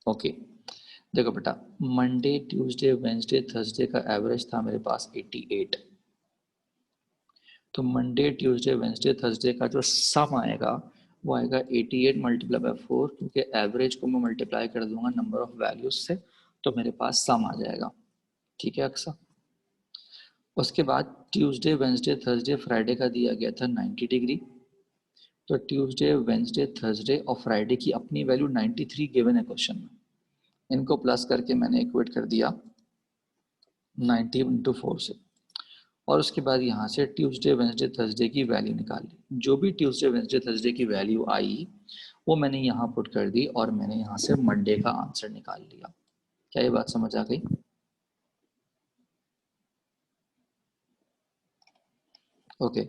Okay, देखो बेटा, Monday Tuesday Wednesday Thursday का एवरेज था मेरे पास 88। तो मंडे ट्यूसडे वेंसडे थर्सडे का जो सम आएगा वो आएगा 88 मल्टीप्लाई बाय 4, क्योंकि एवरेज को मैं मल्टीप्लाई कर दूंगा नंबर ऑफ वैल्यूज से, तो मेरे पास सम आ जाएगा। ठीक है अक्सा। उसके बाद ट्यूसडे वेंसडे थर्सडे फ्राइडे का दिया गया था 90 डिग्री। तो ट्यूसडे वेंसडे थर्सडे और फ्राइडे की अपनी वैल्यू 93 गिवन है क्वेश्चन में। इनको प्लस करके मैंने इक्वेट कर दिया 90 इंटू 4 से, और उसके बाद यहाँ से ट्यूसडे वेंसडे थर्सडे की वैल्यू निकाल ली। जो भी ट्यूसडे वेंसडे थर्सडे की वैल्यू आई वो मैंने यहाँ पुट कर दी, और मैंने यहाँ से मंडे का आंसर निकाल लिया। क्या ये बात समझ आ गई? Okay,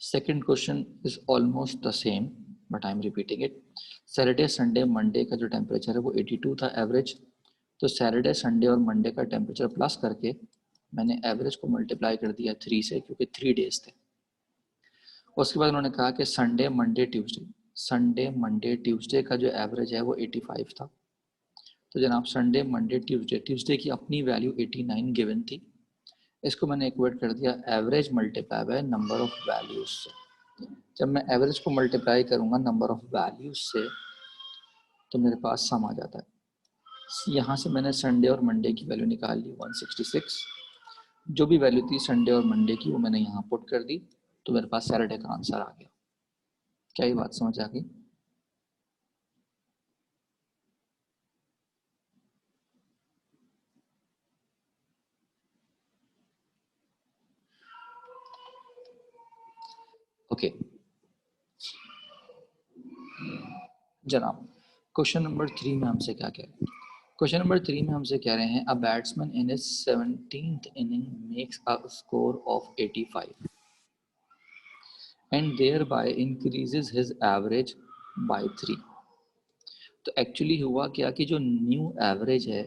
second question is almost the same but I am repeating it. Saturday Sunday Monday का जो टेम्परेचर है वो 82 था एवरेज। तो सैटरडे संडे और मंडे का टेम्परेचर प्लस करके मैंने एवरेज को मल्टीप्लाई कर दिया 3 से, क्योंकि 3 डेज थे। उसके बाद उन्होंने कहा कि संडे मंडे ट्यूसडे का जो एवरेज है वो 85 था। तो जनाब संडे मंडे ट्यूसडे, ट्यूसडे की अपनी वैल्यू 89 गिवन थी। इसको मैंने इक्वेट कर दिया average multiply by number of values से। जब मैं एवरेज को मल्टीप्लाई करूंगा नंबर ऑफ वैल्यूज से तो मेरे पास सम आ जाता है। यहाँ से मैंने संडे और मंडे की वैल्यू निकाल ली 166। जो भी वैल्यू थी संडे और मंडे की वो मैंने यहाँ पुट कर दी, तो मेरे पास सैटरडे का आंसर आ गया। क्या ये बात समझ आ गई? ओके जनाब, क्वेश्चन नंबर 3 में हमसे क्या कह रहे हैं? क्वेश्चन नंबर 3 में हमसे कह रहे हैं a batsman in his 17th inning makes a score of 85 and thereby increases his average by 3। तो एक्चुअली हुआ क्या कि जो न्यू एवरेज है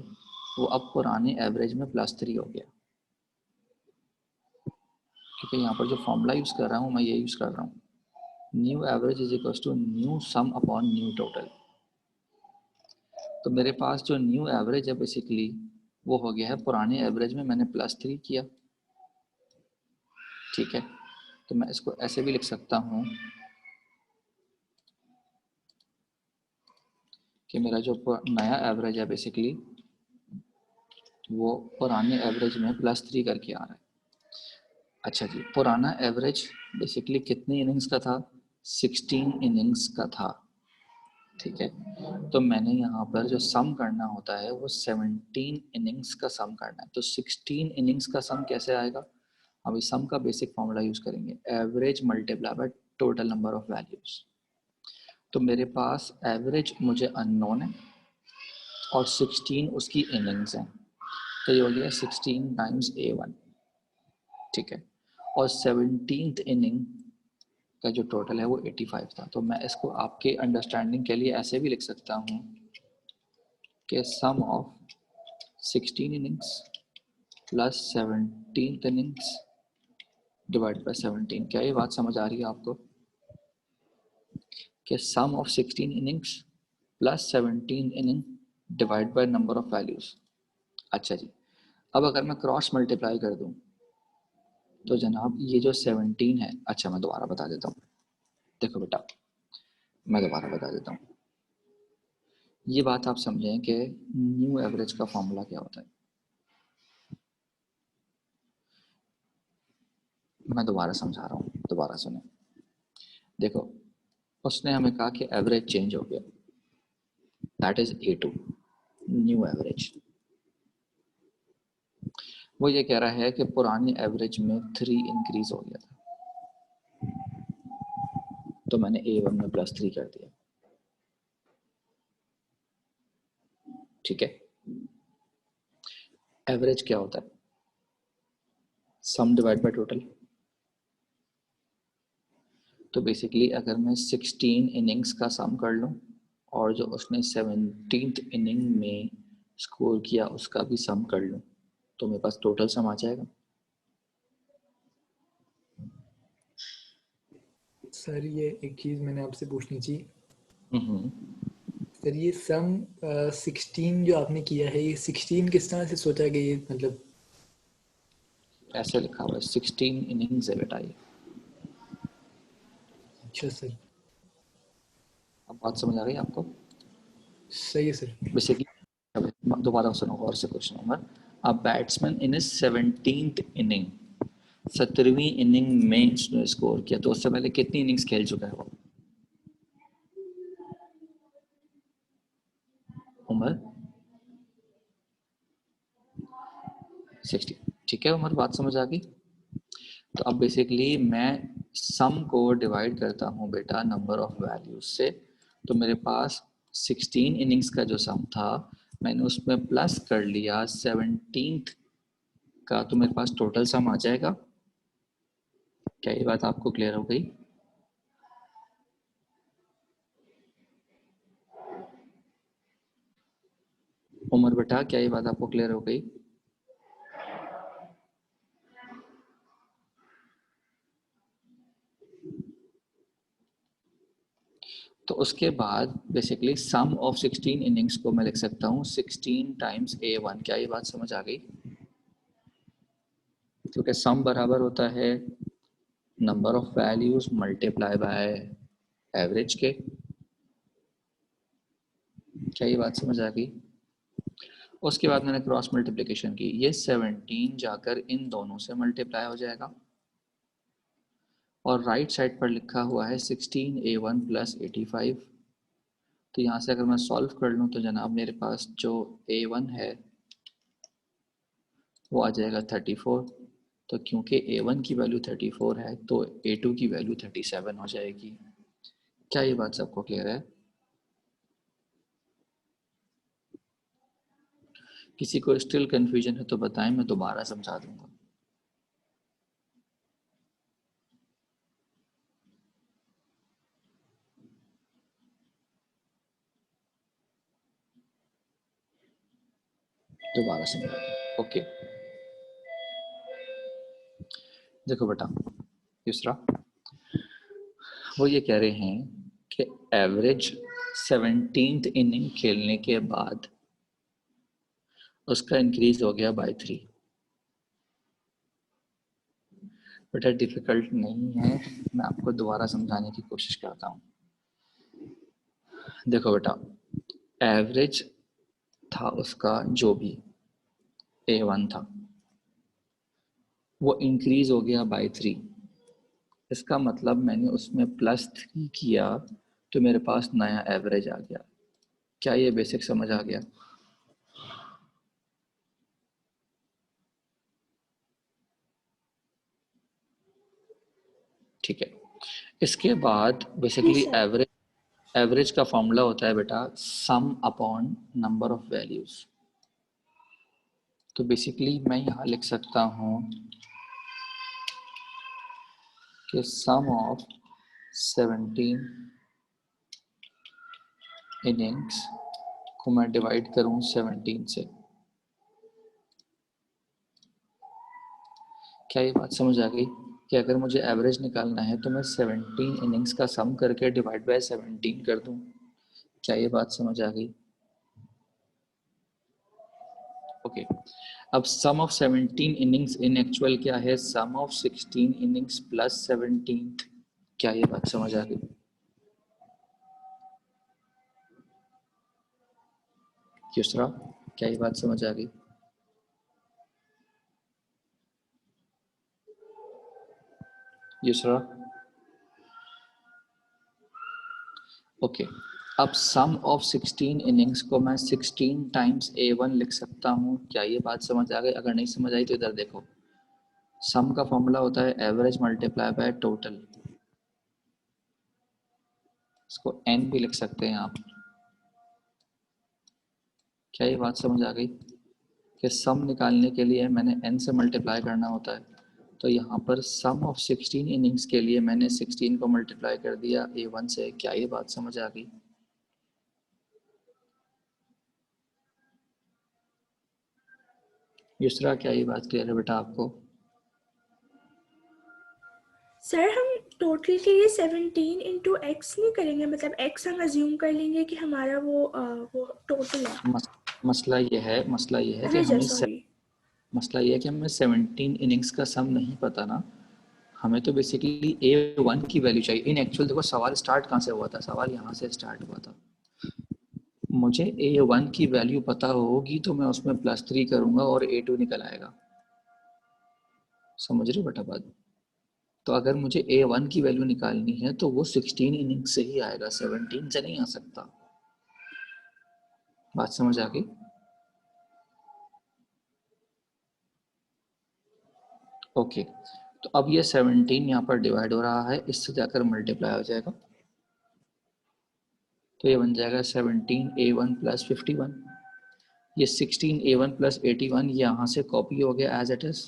वो अब पुराने एवरेज में +3 हो गया, क्योंकि यहाँ पर जो फॉर्मूला यूज़ कर रहा हूँ मैं ये यूज़ कर रहा हूँ, new average is equal to new sum upon new total. तो मेरे पास जो न्यू एवरेज है बेसिकली वो हो गया है पुराने एवरेज में मैंने +3 किया। ठीक है, तो मैं इसको ऐसे भी लिख सकता हूँ कि मेरा जो नया एवरेज है बेसिकली वो पुराने एवरेज में +3 करके आ रहा है। अच्छा जी, पुराना एवरेज बेसिकली कितने इनिंग्स का था? 16 इनिंग्स का था। ठीक है, तो मैंने यहाँ पर जो सम करना होता है वो 17 इनिंग्स का सम करना है। तो 16 इनिंग्स का सम कैसे आएगा? अभी सम का बेसिक फॉर्मूला यूज करेंगे, average multiply by total number of values. तो मेरे पास एवरेज मुझे अननोन है और 16 उसकी इनिंग्स हैं, तो ये हो गया 16 टाइम्स A1। ठीक है, और 17th इनिंग का जो टोटल है वो 85 था। तो मैं इसको आपके अंडरस्टैंडिंग के लिए ऐसे भी लिख सकता हूँ कि sum of 16 innings plus 17th innings divide by 17। क्या ये बात समझ आ रही है आपको कि sum of 16 innings plus 17 inning divide by number of values? अच्छा जी, अब अगर मैं क्रॉस मल्टीप्लाई कर दूं तो जनाब ये जो 17 है, अच्छा मैं दोबारा बता देता हूँ। देखो बेटा, मैं दोबारा बता देता हूँ, ये बात आप समझें कि न्यू एवरेज का फॉर्मूला क्या होता है। मैं दोबारा समझा रहा हूँ, दोबारा सुने। देखो, उसने हमें कहा कि एवरेज चेंज हो गया, that is A2 new average. वो ये कह रहा है कि पुराने एवरेज में 3 इंक्रीज हो गया था, तो मैंने A1 में +3 कर दिया। ठीक है, एवरेज क्या होता है? सम डिवाइड बाय टोटल। तो बेसिकली अगर मैं 16 इनिंग्स का सम कर लूँ और जो उसने 17th इनिंग में स्कोर किया उसका भी सम कर लूँ तो मेरे पास टोटल सम आ जाएगा। सर ये एक चीज़ मैंने आपसे पूछनी थी। हम्म, सर ये सम 16 जो आपने किया है, ये 16 किस तरह से सोचा कि ये मतलब ऐसे लिखा हुआ है 16 इनिंग्स है बेटा ये। अच्छा सर, अब बात समझ आ गई आपको? सही है सर। बेसिकली दोबारा सुनो और से question number. A batsman in 17th inning, 17वीं इनिंग में उसने स्कोर किया, तो उससे पहले कितनी इनिंग्स खेल चुका है वो? उमर 60। ठीक है उमर, बात समझ आ गई? तो अब बेसिकली मैं सम को डिवाइड करता हूँ बेटा नंबर ऑफ वैल्यूज से। तो मेरे पास 16 इनिंग्स का जो सम था, मैंने उसमें प्लस कर लिया 17th का, तो मेरे पास टोटल सम आ जाएगा। क्या ये बात आपको क्लियर हो गई? उमर बेटा, क्या ये बात आपको क्लियर हो गई? तो उसके बाद बेसिकली सम ऑफ 16 इनिंग्स को मैं लिख सकता हूँ 16 टाइम्स A1। क्या ये बात समझ आ गई? क्योंकि सम बराबर होता है number of values multiply by average के। क्या ये बात समझ आ गई? उसके बाद मैंने क्रॉस मल्टीप्लिकेशन की, ये 17 जाकर इन दोनों से मल्टीप्लाई हो जाएगा, और राइट साइड पर लिखा हुआ है 16A1 प्लस 85। तो यहाँ से अगर मैं सॉल्व कर लूँ तो जनाब मेरे पास जो A1 है वो आ जाएगा 34। तो क्योंकि A1 की वैल्यू 34 है तो A2 की वैल्यू 37 हो जाएगी। क्या ये बात सबको क्लियर है? किसी को स्टिल कंफ्यूजन है तो बताएं, मैं दोबारा समझा दूंगा। दोबारा समझा दूंगा। ओके, देखो बेटा दूसरा, वो ये कह रहे हैं कि एवरेज 17th इनिंग खेलने के बाद उसका इंक्रीज हो गया बाय 3। बेटा डिफिकल्ट नहीं है, मैं आपको दोबारा समझाने की कोशिश करता हूँ। देखो बेटा, एवरेज था उसका जो भी A1 था, वो इंक्रीज हो गया बाय 3। इसका मतलब मैंने उसमें +3 किया तो मेरे पास नया एवरेज आ गया। क्या ये बेसिक समझ आ गया? ठीक है। इसके बाद जी बेसिकली सर। एवरेज का फॉर्मूला होता है बेटा सम अपॉन नंबर ऑफ वैल्यूज। तो बेसिकली मैं यहाँ लिख सकता हूँ कि सम ऑफ 17 इनिंग्स को मैं डिवाइड करूँ 17 से। क्या ये बात समझ आ गई कि अगर मुझे एवरेज निकालना है तो मैं 17 इनिंग्स का सम करके डिवाइड बाय 17 कर दूँ? क्या ये बात समझ आ गई? ओके। अब सम ऑफ 17 इनिंग्स इन एक्चुअल क्या है? सम ऑफ 16 इनिंग्स प्लस 17। क्या ये बात समझ आ गई? दूसरा, क्या ये बात समझ आ गई? दूसरा, ओके। अब सम ऑफ 16 इनिंग्स को मैं 16 टाइम्स A1 लिख सकता हूँ। क्या ये बात समझ आ गई? अगर नहीं समझ आई तो इधर देखो, सम का फॉर्मूला होता है एवरेज मल्टीप्लाई बाय टोटल। इसको n भी लिख सकते हैं आप। क्या ये बात समझ आ गई कि सम निकालने के लिए मैंने n से मल्टीप्लाई करना होता है? तो यहाँ पर सम ऑफ 16 इनिंग्स के लिए मैंने 16 को मल्टीप्लाई कर दिया A1 से। क्या ये बात समझ आ गई? दूसरा, क्या ये बात क्लियर है बेटा आपको? सर हम टोटल के लिए 17 इंटू एक्स नहीं करेंगे, मतलब एक्स हम अज्यूम कर लेंगे कि हमारा वो टोटल है। मसला ये है कि अरे सॉरी, मसला ये है कि हमें 17 इनिंग्स का सम नहीं पता ना। हमें तो बेसिकली A1 की वैल्यू चाहिए। इन एक्चुअल देखो सवाल स्टार्ट कहाँ से हुआ था, सवाल यहाँ से स्टार्ट हुआ था। मुझे A1 की वैल्यू पता होगी तो मैं उसमें +3 करूंगा और A2 निकल आएगा। समझ रहे हो बेटा बात? तो अगर मुझे A1 की वैल्यू निकालनी है तो वो 16 इनिंग से ही आएगा, 17 से नहीं आ सकता। बात समझ आ गई? ओके, तो अब ये 17 यहाँ पर डिवाइड हो रहा है, इससे जाकर मल्टीप्लाई हो जाएगा, तो ये बन जाएगा 17A1 + 51। ये 16A1 + 81 यहाँ से कॉपी हो गया एज इट इज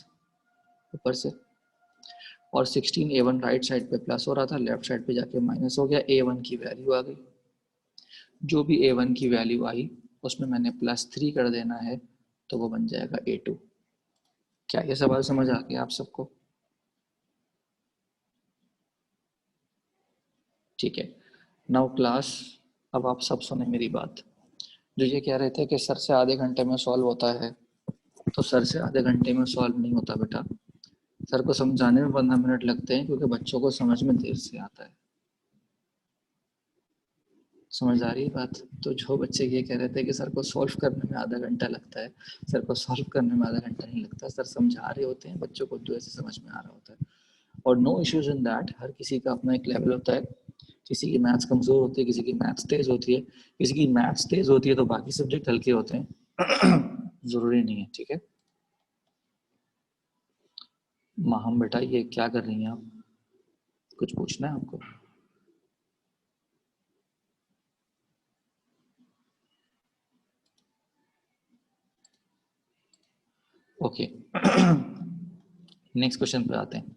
ऊपर से, और 16A1 राइट साइड पे प्लस हो रहा था, लेफ्ट साइड पे जाके माइनस हो गया। A1 की वैल्यू आ गई, जो भी A1 की वैल्यू आई उसमें मैंने +3 कर देना है, तो वो बन जाएगा A2। क्या ये सवाल समझ आ गया आप सबको? ठीक है, नाउ क्लास, अब आप सब सुने मेरी बात। जो ये कह रहे थे कि सर से आधे घंटे में सॉल्व होता है, तो सर से आधे घंटे में सॉल्व नहीं होता बेटा। सर को समझाने में 15 मिनट लगते हैं, क्योंकि बच्चों को समझ में देर से आता है। समझ आ रही है बात? तो जो बच्चे ये कह रहे थे कि सर को सॉल्व करने में आधा घंटा लगता है, सर को सॉल्व करने में आधा घंटा नहीं लगता। सर समझा रहे होते हैं बच्चों को जो ऐसे समझ में आ रहा होता है, और नो इश्यूज इन दैट। हर किसी का अपना एक लेवल होता है। किसी की मैथ्स कमज़ोर होती है, किसी की मैथ्स तेज़ होती है, किसी की मैथ्स तेज़ होती है तो बाकी सब्जेक्ट हल्के होते हैं। ज़रूरी नहीं है, ठीक है। माहम बेटा ये क्या कर रही हैं आप? कुछ पूछना है आपको? ओके, नेक्स्ट क्वेश्चन पे आते हैं।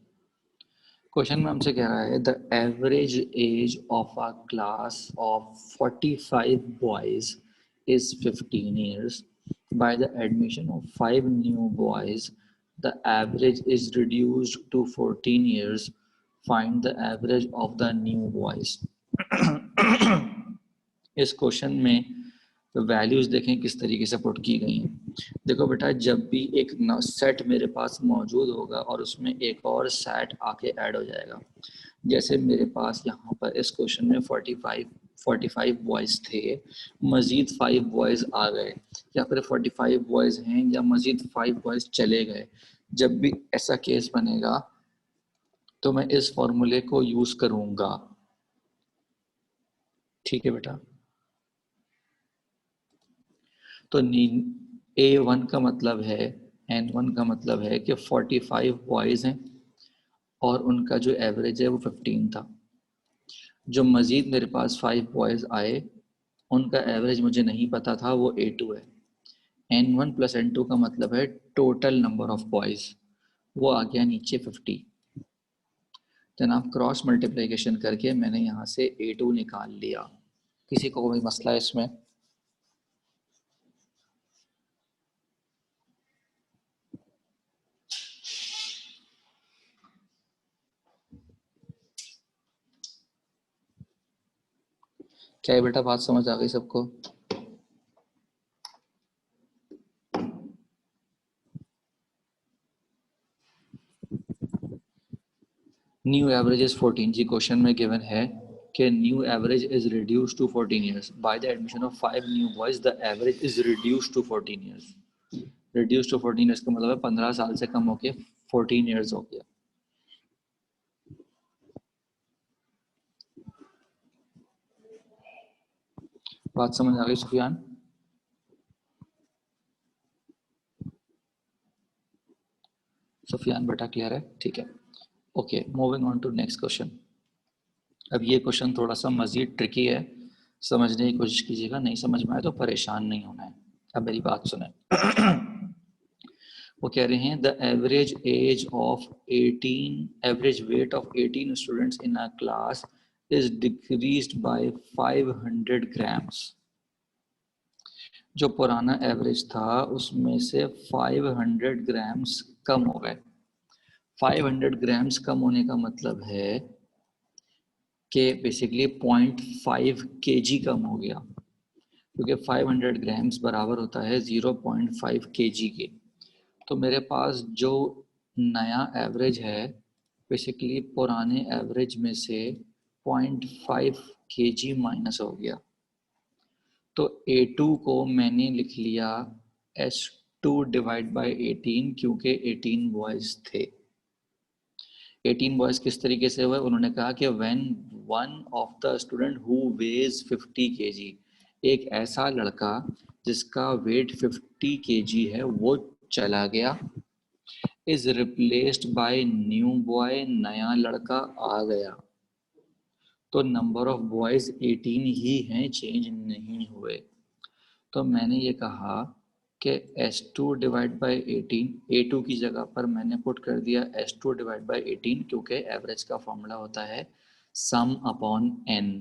क्वेश्चन में हमसे कह रहा है the average age of a class of 45 boys is 15 years. By the admission of 5 new boys, the average is reduced to 14 years. Find the average of the new boys. इस question में values देखें किस तरीके से put की गई हैं। देखो बेटा, जब भी एक सेट मेरे पास मौजूद होगा और उसमें एक और सेट आके ऐड हो जाएगा, जैसे मेरे पास यहाँ पर इस क्वेश्चन में 45 बॉयज़ थे, मज़ीद 5 बॉयज़ आ गए, या फिर 45 बॉयज़ हैं या मज़ीद 5 बॉयज़ चले गए। जब भी ऐसा केस बनेगा तो मैं इस फॉर्मूले को यूज़ करूँगा। ठीक है बेटा, तो A1 का मतलब है, N1 का मतलब है कि 45 बॉयज़ हैं और उनका जो एवरेज है वो 15 था। जो मज़ीद मेरे पास 5 बॉयज़ आए उनका एवरेज मुझे नहीं पता था, वो A2 है। N1 + N2 का मतलब है टोटल नंबर ऑफ बॉयज़, वो आ गया नीचे 50। जनाब क्रॉस मल्टीप्लिकेशन करके मैंने यहाँ से A2 निकाल लिया। किसी को कोई मसला है इसमें? क्या है बेटा, बात समझ आ गई सबको? न्यू एवरेज इज 14 जी। क्वेश्चन में गिवन है कि new average is reduce to 14 years. By the admission of 5 new boys the average is reduce to 14 years. Reduce to 14 years का मतलब है 15 साल से कम होके 14 ईयर्स हो गया। बात समझ आ गई सुफियान? सुफियान बेटा क्लियर है? ठीक है, okay, moving on to next question. अब ये क्वेश्चन थोड़ा सा मज़ीद ट्रिकी है, समझने की कोशिश कीजिएगा, नहीं समझ में आए तो परेशान नहीं होना है। अब मेरी बात सुने। वो कह रहे हैं the average age of 18 average weight of 18 students in a class is decreased bye 500 grams. जो पुराना एवरेज था उसमें से 500 ग्राम्स कम हो गए। 500 ग्राम्स कम होने का मतलब है कि बेसिकली 0.5 kg कम हो गया, क्योंकि 500 ग्राम्स बराबर होता है 0.5 kg के। तो मेरे पास जो नया एवरेज है बेसिकली पुराने एवरेज में से 0.5 kg माइनस हो गया। तो A2 को मैंने लिख लिया S2 डिवाइड बाय 18, क्योंकि 18 बॉयज थे। 18 बॉयज किस तरीके से हुए, उन्होंने कहा कि when one of the student who weighs 50 kg, एक ऐसा लड़का जिसका वेट 50 kg है वो चला गया, is replaced bye new boy, नया लड़का आ गया। तो नंबर ऑफ बॉयज 18 ही हैं, चेंज नहीं हुए। तो मैंने ये कहा कि S2 डिवाइड बाई 18, A2 की जगह पर मैंने पुट कर दिया S2 डिवाइड बाई 18, क्योंकि एवरेज का फॉर्मूला होता है सम अपॉन n।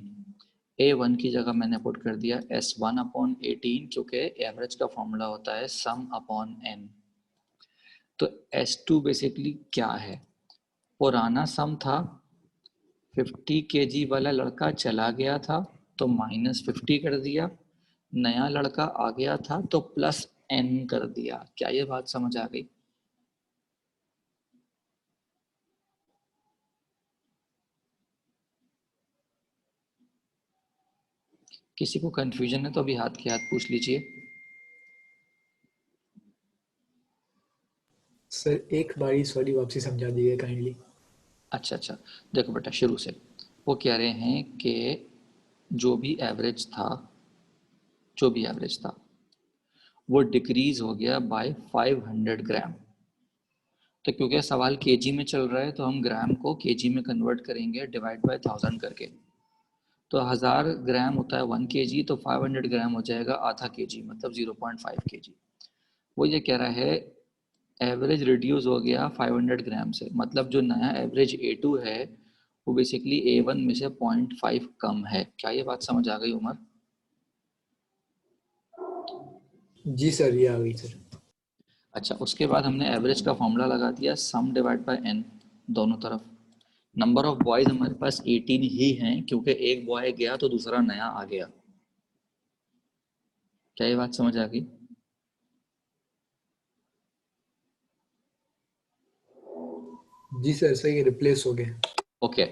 A1 की जगह मैंने पुट कर दिया S1 अपॉन 18, क्योंकि एवरेज का फॉर्मूला होता है सम अपॉन n। तो S2 बेसिकली क्या है, पुराना सम था 50 kg वाला लड़का चला गया था तो -50 कर दिया, नया लड़का आ गया था तो +n कर दिया। क्या ये बात समझ आ गई? किसी को कंफ्यूजन है तो अभी हाथ के हाथ पूछ लीजिए। सर एक बारी सॉरी वापसी समझा दीजिए काइंडली। अच्छा, देखो बेटा शुरू से वो कह रहे हैं कि जो भी एवरेज था वो डिक्रीज हो गया बाय 500 ग्राम। तो क्योंकि सवाल केजी में चल रहा है तो हम ग्राम को केजी में कन्वर्ट करेंगे डिवाइड बाय 1000 करके। तो 1000 ग्राम होता है 1 kg, तो 500 ग्राम हो जाएगा आधा kg, मतलब 0.5 kg। वो ये कह रहा है एवरेज रिड्यूस हो गया 500 ग्राम से, मतलब जो नया एवरेज A2 है वो बेसिकली A1 में से 0.5 कम है। क्या ये बात समझ आ गई उमर? जी सर, ये आ गई सर। अच्छा, उसके बाद हमने एवरेज का फॉर्मूला लगा दिया सम डिवाइड बाय n दोनों तरफ। नंबर ऑफ बॉयज हमारे पास 18 ही हैं, क्योंकि एक बॉय गया तो दूसरा नया आ गया। क्या ये बात समझ आ गई? जी सर, सही रिप्लेस हो गए। ओके,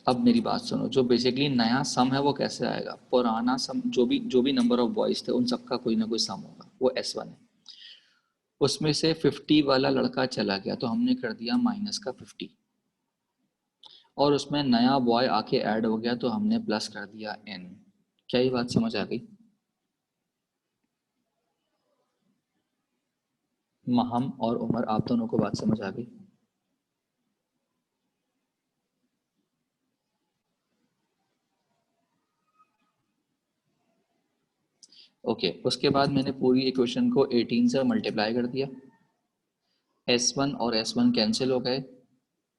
अब मेरी बात सुनो, जो बेसिकली नया सम है वो कैसे आएगा, पुराना सम जो भी नंबर ऑफ बॉयज थे उन सबका कोई ना कोई सम होगा, वो S1 है। उसमें से 50 वाला लड़का चला गया तो हमने कर दिया माइनस का 50, और उसमें नया बॉय आके ऐड हो गया तो हमने प्लस कर दिया n। क्या ये बात समझ आ गई? महम और उमर, आप दोनों को बात समझ आ गई? ओके, उसके बाद मैंने पूरी इक्वेशन को 18 से मल्टीप्लाई कर दिया, S1 और S1 कैंसिल हो गए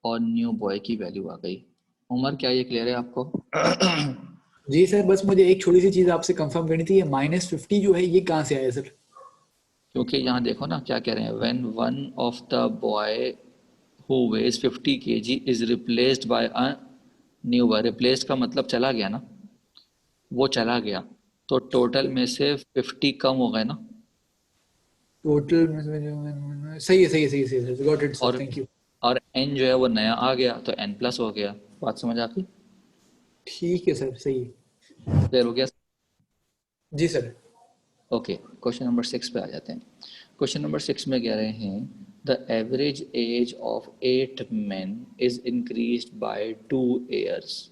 और न्यू बॉय की वैल्यू आ गई। उमर, क्या ये क्लियर है आपको? जी सर, बस मुझे एक छोटी सी चीज आपसे कंफर्म करनी थी, ये -50 जो है ये कहाँ से आया सर? क्योंकि यहाँ देखो ना क्या कह रहे हैं, when one of the boy who weighs 50 kg is replaced by a new boy. Replaced का मतलब चला गया ना, वो चला गया तो टोटल में से 50 कम हो गए ना। टोटल में सही है सर, गॉट इट सर, और थैंक यू। और n जो है वो नया आ गया तो n प्लस हो गया। बात समझ आती? ठीक है सर, सही है। क्लियर हो गया? जी सर। ओके, क्वेश्चन नंबर 6 पे आ जाते हैं। क्वेश्चन नंबर 6 में कह रहे हैं the average age of 8 men is increased by 2 years।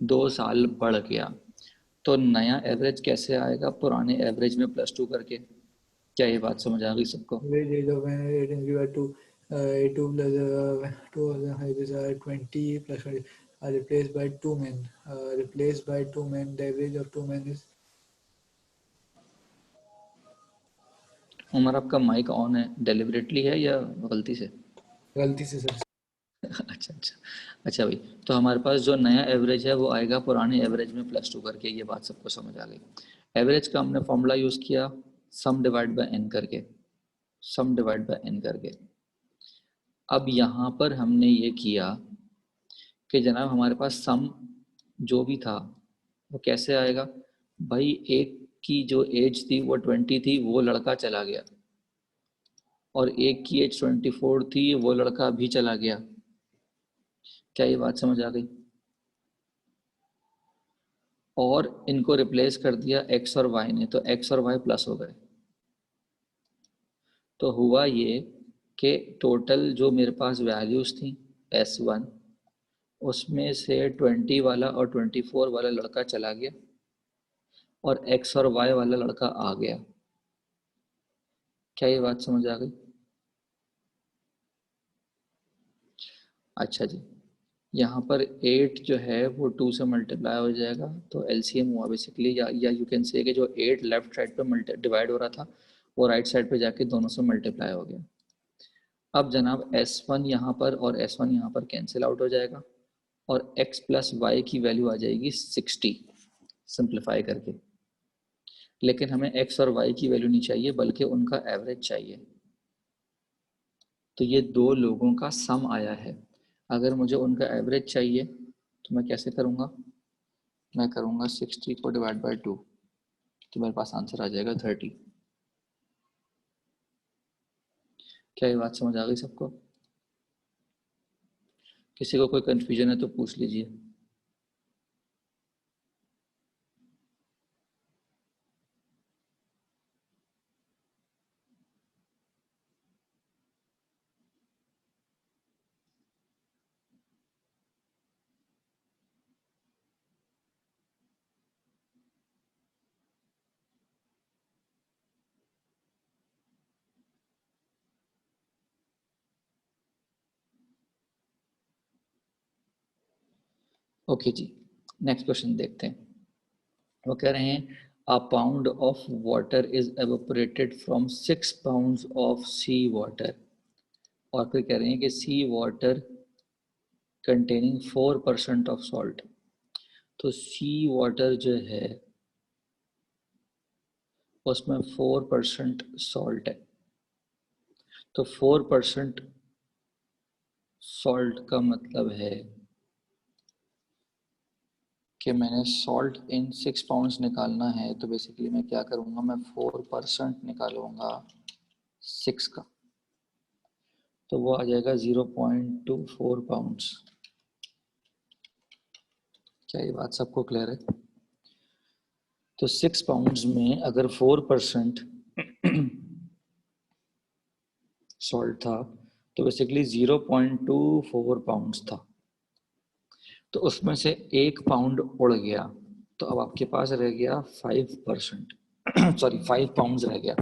2 साल बढ़ गया, तो नया एवरेज कैसे आएगा, पुराने एवरेज में +2 करके। क्या ये बात समझ आ गई सबको? Average age of an 18 divided to 2 plus 2 is 20 plus 20 are replaced by 2 men. Replaced by 2 men. The average of 2 men is Umar, आपका माइक ऑन है, डेलिबरेटली है या गलती से? गलती से सर। अच्छा भाई, तो हमारे पास जो नया एवरेज है वो आएगा पुराने एवरेज में +2 करके। ये बात सबको समझ आ गई? एवरेज का हमने फॉर्मूला यूज़ किया सम डिवाइड बाय n करके, सम डिवाइड बाय n करके। अब यहाँ पर हमने ये किया कि जनाब हमारे पास सम जो भी था वो कैसे आएगा भाई, एक की जो एज थी वो 20 थी, वो लड़का चला गया, और एक की एज 24 थी, वो लड़का भी चला गया। क्या ये बात समझ आ गई? और इनको रिप्लेस कर दिया एक्स और वाई ने, तो एक्स और वाई प्लस हो गए। तो हुआ ये कि टोटल जो मेरे पास वैल्यूज थी S1, उसमें से 20 वाला और 24 वाला लड़का चला गया और एक्स और वाई वाला लड़का आ गया। क्या ये बात समझ आ गई? अच्छा जी, यहाँ पर 8 जो है वो 2 से मल्टीप्लाई हो जाएगा, तो एलसीएम हुआ बेसिकली, या यू कैन से कि जो 8 लेफ्ट साइड पे डिवाइड हो रहा था वो राइट साइड पे जाके दोनों से मल्टीप्लाई हो गया। अब जनाब S1 यहाँ पर और S1 यहाँ पर कैंसिल आउट हो जाएगा और x प्लस वाई की वैल्यू आ जाएगी 60 सिंप्लीफाई करके। लेकिन हमें x और y की वैल्यू नहीं चाहिए बल्कि उनका एवरेज चाहिए। तो ये दो लोगों का सम आया है। अगर मुझे उनका एवरेज चाहिए तो मैं कैसे करूँगा? मैं करूँगा 60 को डिवाइड बाई 2, तो मेरे पास आंसर आ जाएगा 30। क्या ये बात समझ आ गई सबको? किसी को कोई कन्फ्यूजन है तो पूछ लीजिए। ओके जी, नेक्स्ट क्वेश्चन देखते हैं। वो कह रहे हैं a pound of water is evaporated from 6 pounds of sea water, और फिर कह रहे हैं कि sea water containing 4% of salt. तो सी वाटर जो है उसमें 4% सॉल्ट है, तो 4% सॉल्ट का मतलब है कि मैंने सॉल्ट इन 6 पाउंड्स निकालना है, तो बेसिकली मैं क्या करूँगा, मैं 4% निकालूंगा 6 का, तो वो आ जाएगा 0.24 पाउंड्स। क्या ये बात सबको क्लियर है? तो 6 पाउंड्स में अगर 4% सॉल्ट था तो बेसिकली 0.24 पाउंड्स था, तो उसमें से 1 पाउंड उड़ गया, तो अब आपके पास रह गया 5%, सॉरी 5 पाउंड्स रह गया।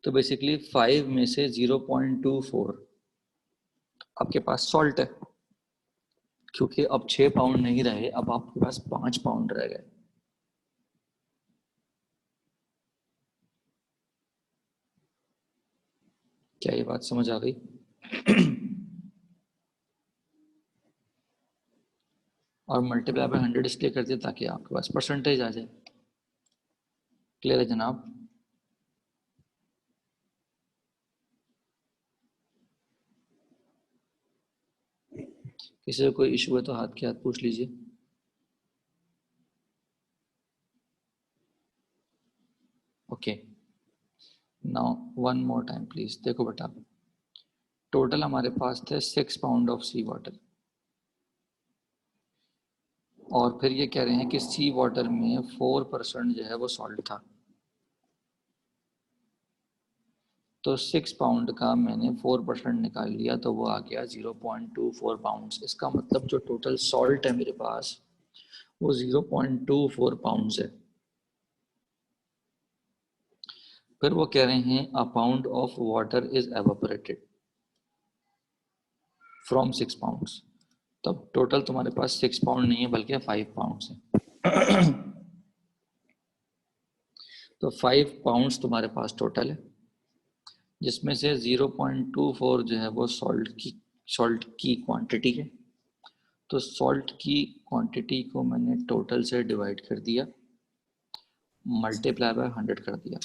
तो बेसिकली 5 में से 0.24 आपके पास सॉल्ट है, क्योंकि अब 6 पाउंड नहीं रहे, अब आपके पास 5 पाउंड रह गए। क्या ये बात समझ आ गई? और मल्टीप्लाई बाय 100 इसलिए कर दिया ताकि आपके पास परसेंटेज आ जाए। क्लियर है जनाब? किसी को कोई इशू है तो हाथ के हाथ पूछ लीजिए। Okay, now one more time please. देखो बेटा, टोटल हमारे पास थे 6 पाउंड ऑफ सी वाटर, और फिर ये कह रहे हैं कि सी वाटर में 4% जो है वो सॉल्ट था, तो 6 पाउंड का मैंने 4% निकाल लिया, तो वो आ गया 0.24 पाउंड्स। इसका मतलब जो टोटल सॉल्ट है मेरे पास वो 0.24 पाउंड्स है। फिर वो कह रहे हैं a pound of water is evaporated from 6 pounds. तब टोटल तुम्हारे पास 6 पाउंड नहीं है बल्कि 5 पाउंड्स है। तो 5 पाउंड्स तुम्हारे पास टोटल है, जिसमें से 0.24 जो है वो सॉल्ट की क्वांटिटी है। तो सॉल्ट की क्वांटिटी को मैंने टोटल से डिवाइड कर दिया, मल्टीप्लाई बाय 100 कर दिया।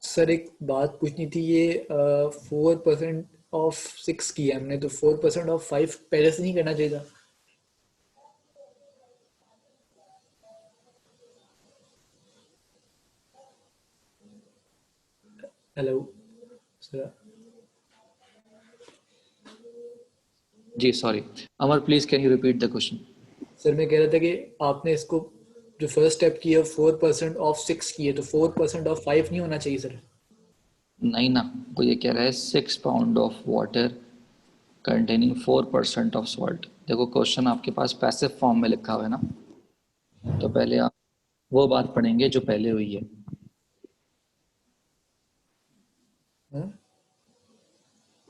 सर एक बात पूछनी थी, ये 4% ऑफ 6 किया हमने, तो 4% ऑफ 5 पहले से नहीं करना चाहिए था? Hello sir. जी sorry Amar, please can you repeat the question? Sir मैं कह रहा था कि आपने इसको जो फर्स्ट स्टेप किया 4% ऑफ 6 किए, तो 4% ऑफ 5 नहीं होना चाहिए सर? नहीं ना, वो ये कह रहा है 6 pound of water containing 4% of salt. देखो क्वेश्चन आपके पास पैसिव फॉर्म में लिखा हुआ है ना, तो पहले आप वो बात पढ़ेंगे जो पहले हुई है। हाँ?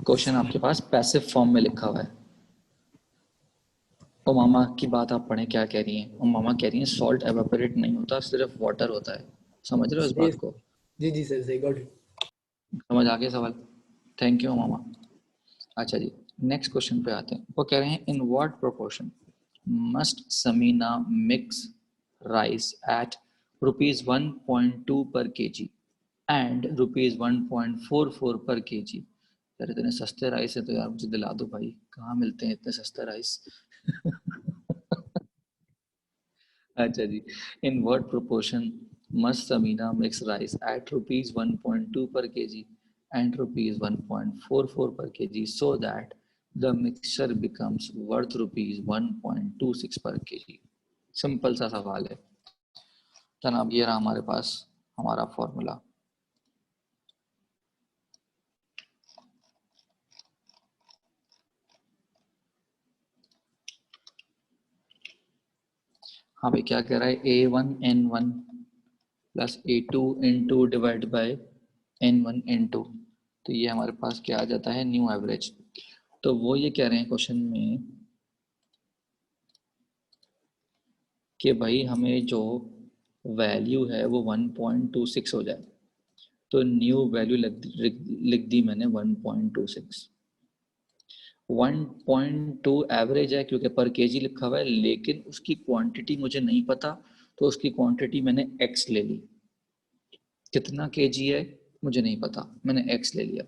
क्वेश्चन आपके पास पैसिव फॉर्म में लिखा हुआ है। और मामा की बात आप पढ़ें क्या कह रही हैं। और मामा कह रही हैं सॉल्ट एवापोरेट नहीं होता, सिर्फ वाटर होता है। समझ रहे हो इस सही। बात को? जी जी सर, सही, गॉट इट। समझ आ गया सवाल? थैंक यू मामा। अच्छा जी, नेक्स्ट क्वेश्चन पे आते हैं। वो कह रहे हैं in what proportion must Samina mix rice at ₹1.2 per KG and ₹1.44 पर केजी। यार इतने सस्ते राइस है तो यार मुझे दिला दो भाई, कहाँ मिलते हैं इतने सस्ते राइस? अच्छा जी, in what proportion must Samina mix rice at ₹1.2 per kg and ₹1.44 per kg so that the mixture becomes worth ₹1.26 per kg? Simple सा सवाल है जनाब। ये रहा हमारे पास हमारा फॉर्मूला। हाँ भाई, क्या कह रहा है? A1N1 plus A2 N2 divide by N1 N2। तो ये हमारे पास क्या आ जाता है? New average. तो वो ये कह रहे हैं क्वेश्चन में कि भाई हमें जो वैल्यू है वो 1.26 हो जाए। तो न्यू वैल्यू लिख दी मैंने 1.26। 1.2 एवरेज है क्योंकि पर केजी लिखा हुआ है, लेकिन उसकी क्वांटिटी मुझे नहीं पता, तो उसकी क्वांटिटी मैंने x ले ली। कितना केजी है मुझे नहीं पता, मैंने x ले लिया।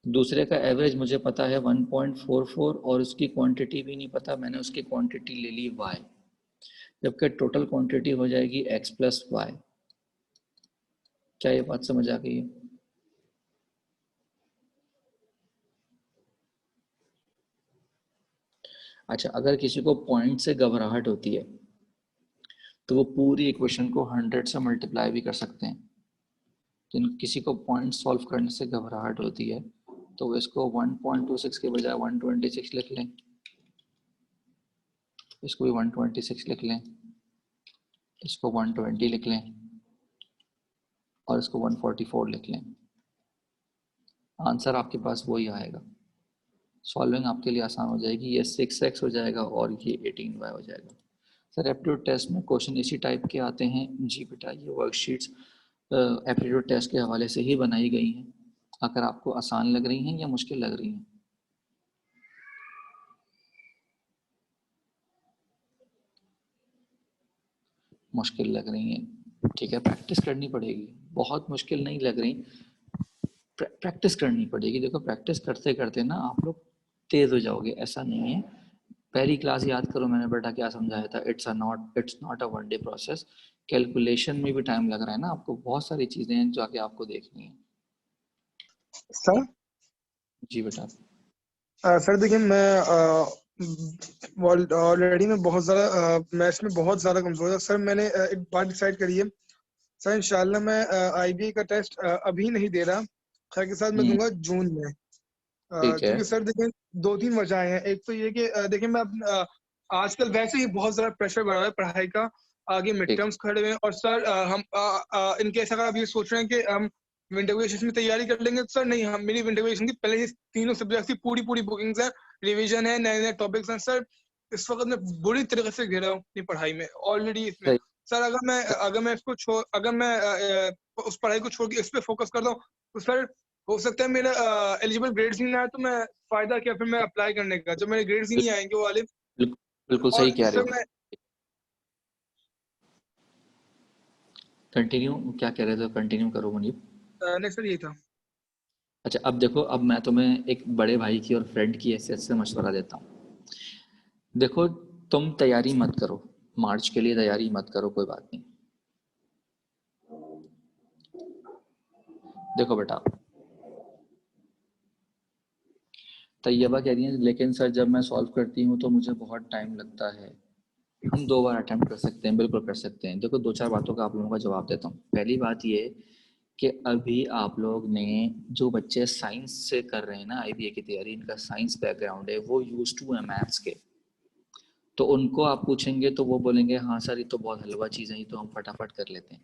दूसरे का एवरेज मुझे पता है 1.44 और उसकी क्वांटिटी भी नहीं पता, मैंने उसकी क्वांटिटी ले ली y। जबकि टोटल क्वांटिटी हो जाएगी x प्लस वाई। क्या ये बात समझ आ गई है? अच्छा, अगर किसी को पॉइंट से घबराहट होती है तो वो पूरी इक्वेशन को 100 से मल्टीप्लाई भी कर सकते हैं। जिन किसी को पॉइंट सॉल्व करने से घबराहट होती है तो वो इसको 1.26 के बजाय 126 लिख लें, इसको भी 126 लिख लें, इसको 120 लिख लें और इसको 144 लिख लें। आंसर आपके पास वही आएगा। सॉल्विंग आपके लिए आसान हो जाएगी। ये 6x हो जाएगा और ये 18y हो जाएगा। सर एप्टीट्यूड टेस्ट में क्वेश्चन इसी टाइप के आते हैं। जी बेटा, ये वर्कशीट्स एप्टीट्यूड टेस्ट के हवाले से ही बनाई गई हैं। अगर आपको आसान लग रही हैं या मुश्किल लग रही हैं? मुश्किल लग रही हैं, ठीक है, प्रैक्टिस करनी पड़ेगी। बहुत मुश्किल नहीं लग रही, प्रैक्टिस करनी पड़ेगी। देखो प्रैक्टिस करते करते ना आप लोग तेज हो जाओगे, ऐसा नहीं है। पहली क्लास याद करो मैंने बेटा क्या समझाया था, it's not a one day process. Calculation में भी टाइम लग रहा है ना आपको, बहुत सारी चीज़ें हैं जो आगे आपको देखनी है। सर जी बेटा। सर देखिए मैं ऑलरेडी मैं बहुत ज़्यादा मैथ्स में बहुत ज़्यादा कमज़ोर है सर। मैंने एक बात डिसाइड करी है सर, इंशाल्लाह मैं IBA का टेस्ट अभी नहीं दे रहा, खैर के साथ मैं दूंगा जून में। ठीक है। क्योंकि सर देखिए 2-3 वजह हैं। एक तो ये कि देखिए मैं आजकल वैसे ही बहुत ज़्यादा प्रेशर बढ़ा है पढ़ाई का, आगे मिड ठीक। टर्म्स खड़े हुए हैं। और सर हम इनकेस अगर आप ये सोच रहे हैं कि हम विंटर वेकेशन में तैयारी कर लेंगे, तो सर नहीं, हम मेरी विंटर वेकेशन की पहले ही तीनों सब्जेक्ट की पूरी बुकिंग्स है, रिविजन है, नए नए टॉपिक्स हैं सर। इस वक्त मैं बुरी तरीके से घिरा हूँ अपनी पढ़ाई में ऑलरेडी इसमें। सही। सर अगर मैं इसको छोड़ अगर मैं उस पढ़ाई को छोड़ के इस पे फोकस करता हूँ, तो सर हो सकता है मेरा एलिजिबल ग्रेड्स नहीं आए, तो मैं फायदा क्या फिर मैं अप्लाई करने का, जब मेरे ग्रेड्स ही नहीं आएंगे वो वाले। बिल्कुल बिल्कुल सही और कह रहे सर हो। मैं कंटिन्यू, क्या कह रहे थे? कंटिन्यू करो मुनीब। नहीं सर यही था। अच्छा अब देखो, अब मैं तुम्हें एक बड़े भाई की और फ्रेंड की हैसियत से मशवरा देता हूँ। देखो, तुम तैयारी मत करो, मार्च के लिए तैयारी मत करो, कोई बात नहीं। देखो बेटा, तैयबा कह रही है लेकिन सर जब मैं सॉल्व करती हूँ तो मुझे बहुत टाइम लगता है। हम 2 बार अटेम्प्ट कर सकते हैं, बिल्कुल कर सकते हैं। देखो 2-4 बातों का आप लोगों का जवाब देता हूँ। पहली बात ये कि अभी आप लोग ने, जो बच्चे साइंस से कर रहे हैं ना आईबीए की तैयारी, इनका साइंस बैकग्राउंड है, वो यूज टू है मैथ्स के, तो उनको आप पूछेंगे तो वो बोलेंगे हाँ सर ये तो बहुत हलवा चीज़ है, ये तो हम फटाफट कर लेते हैं।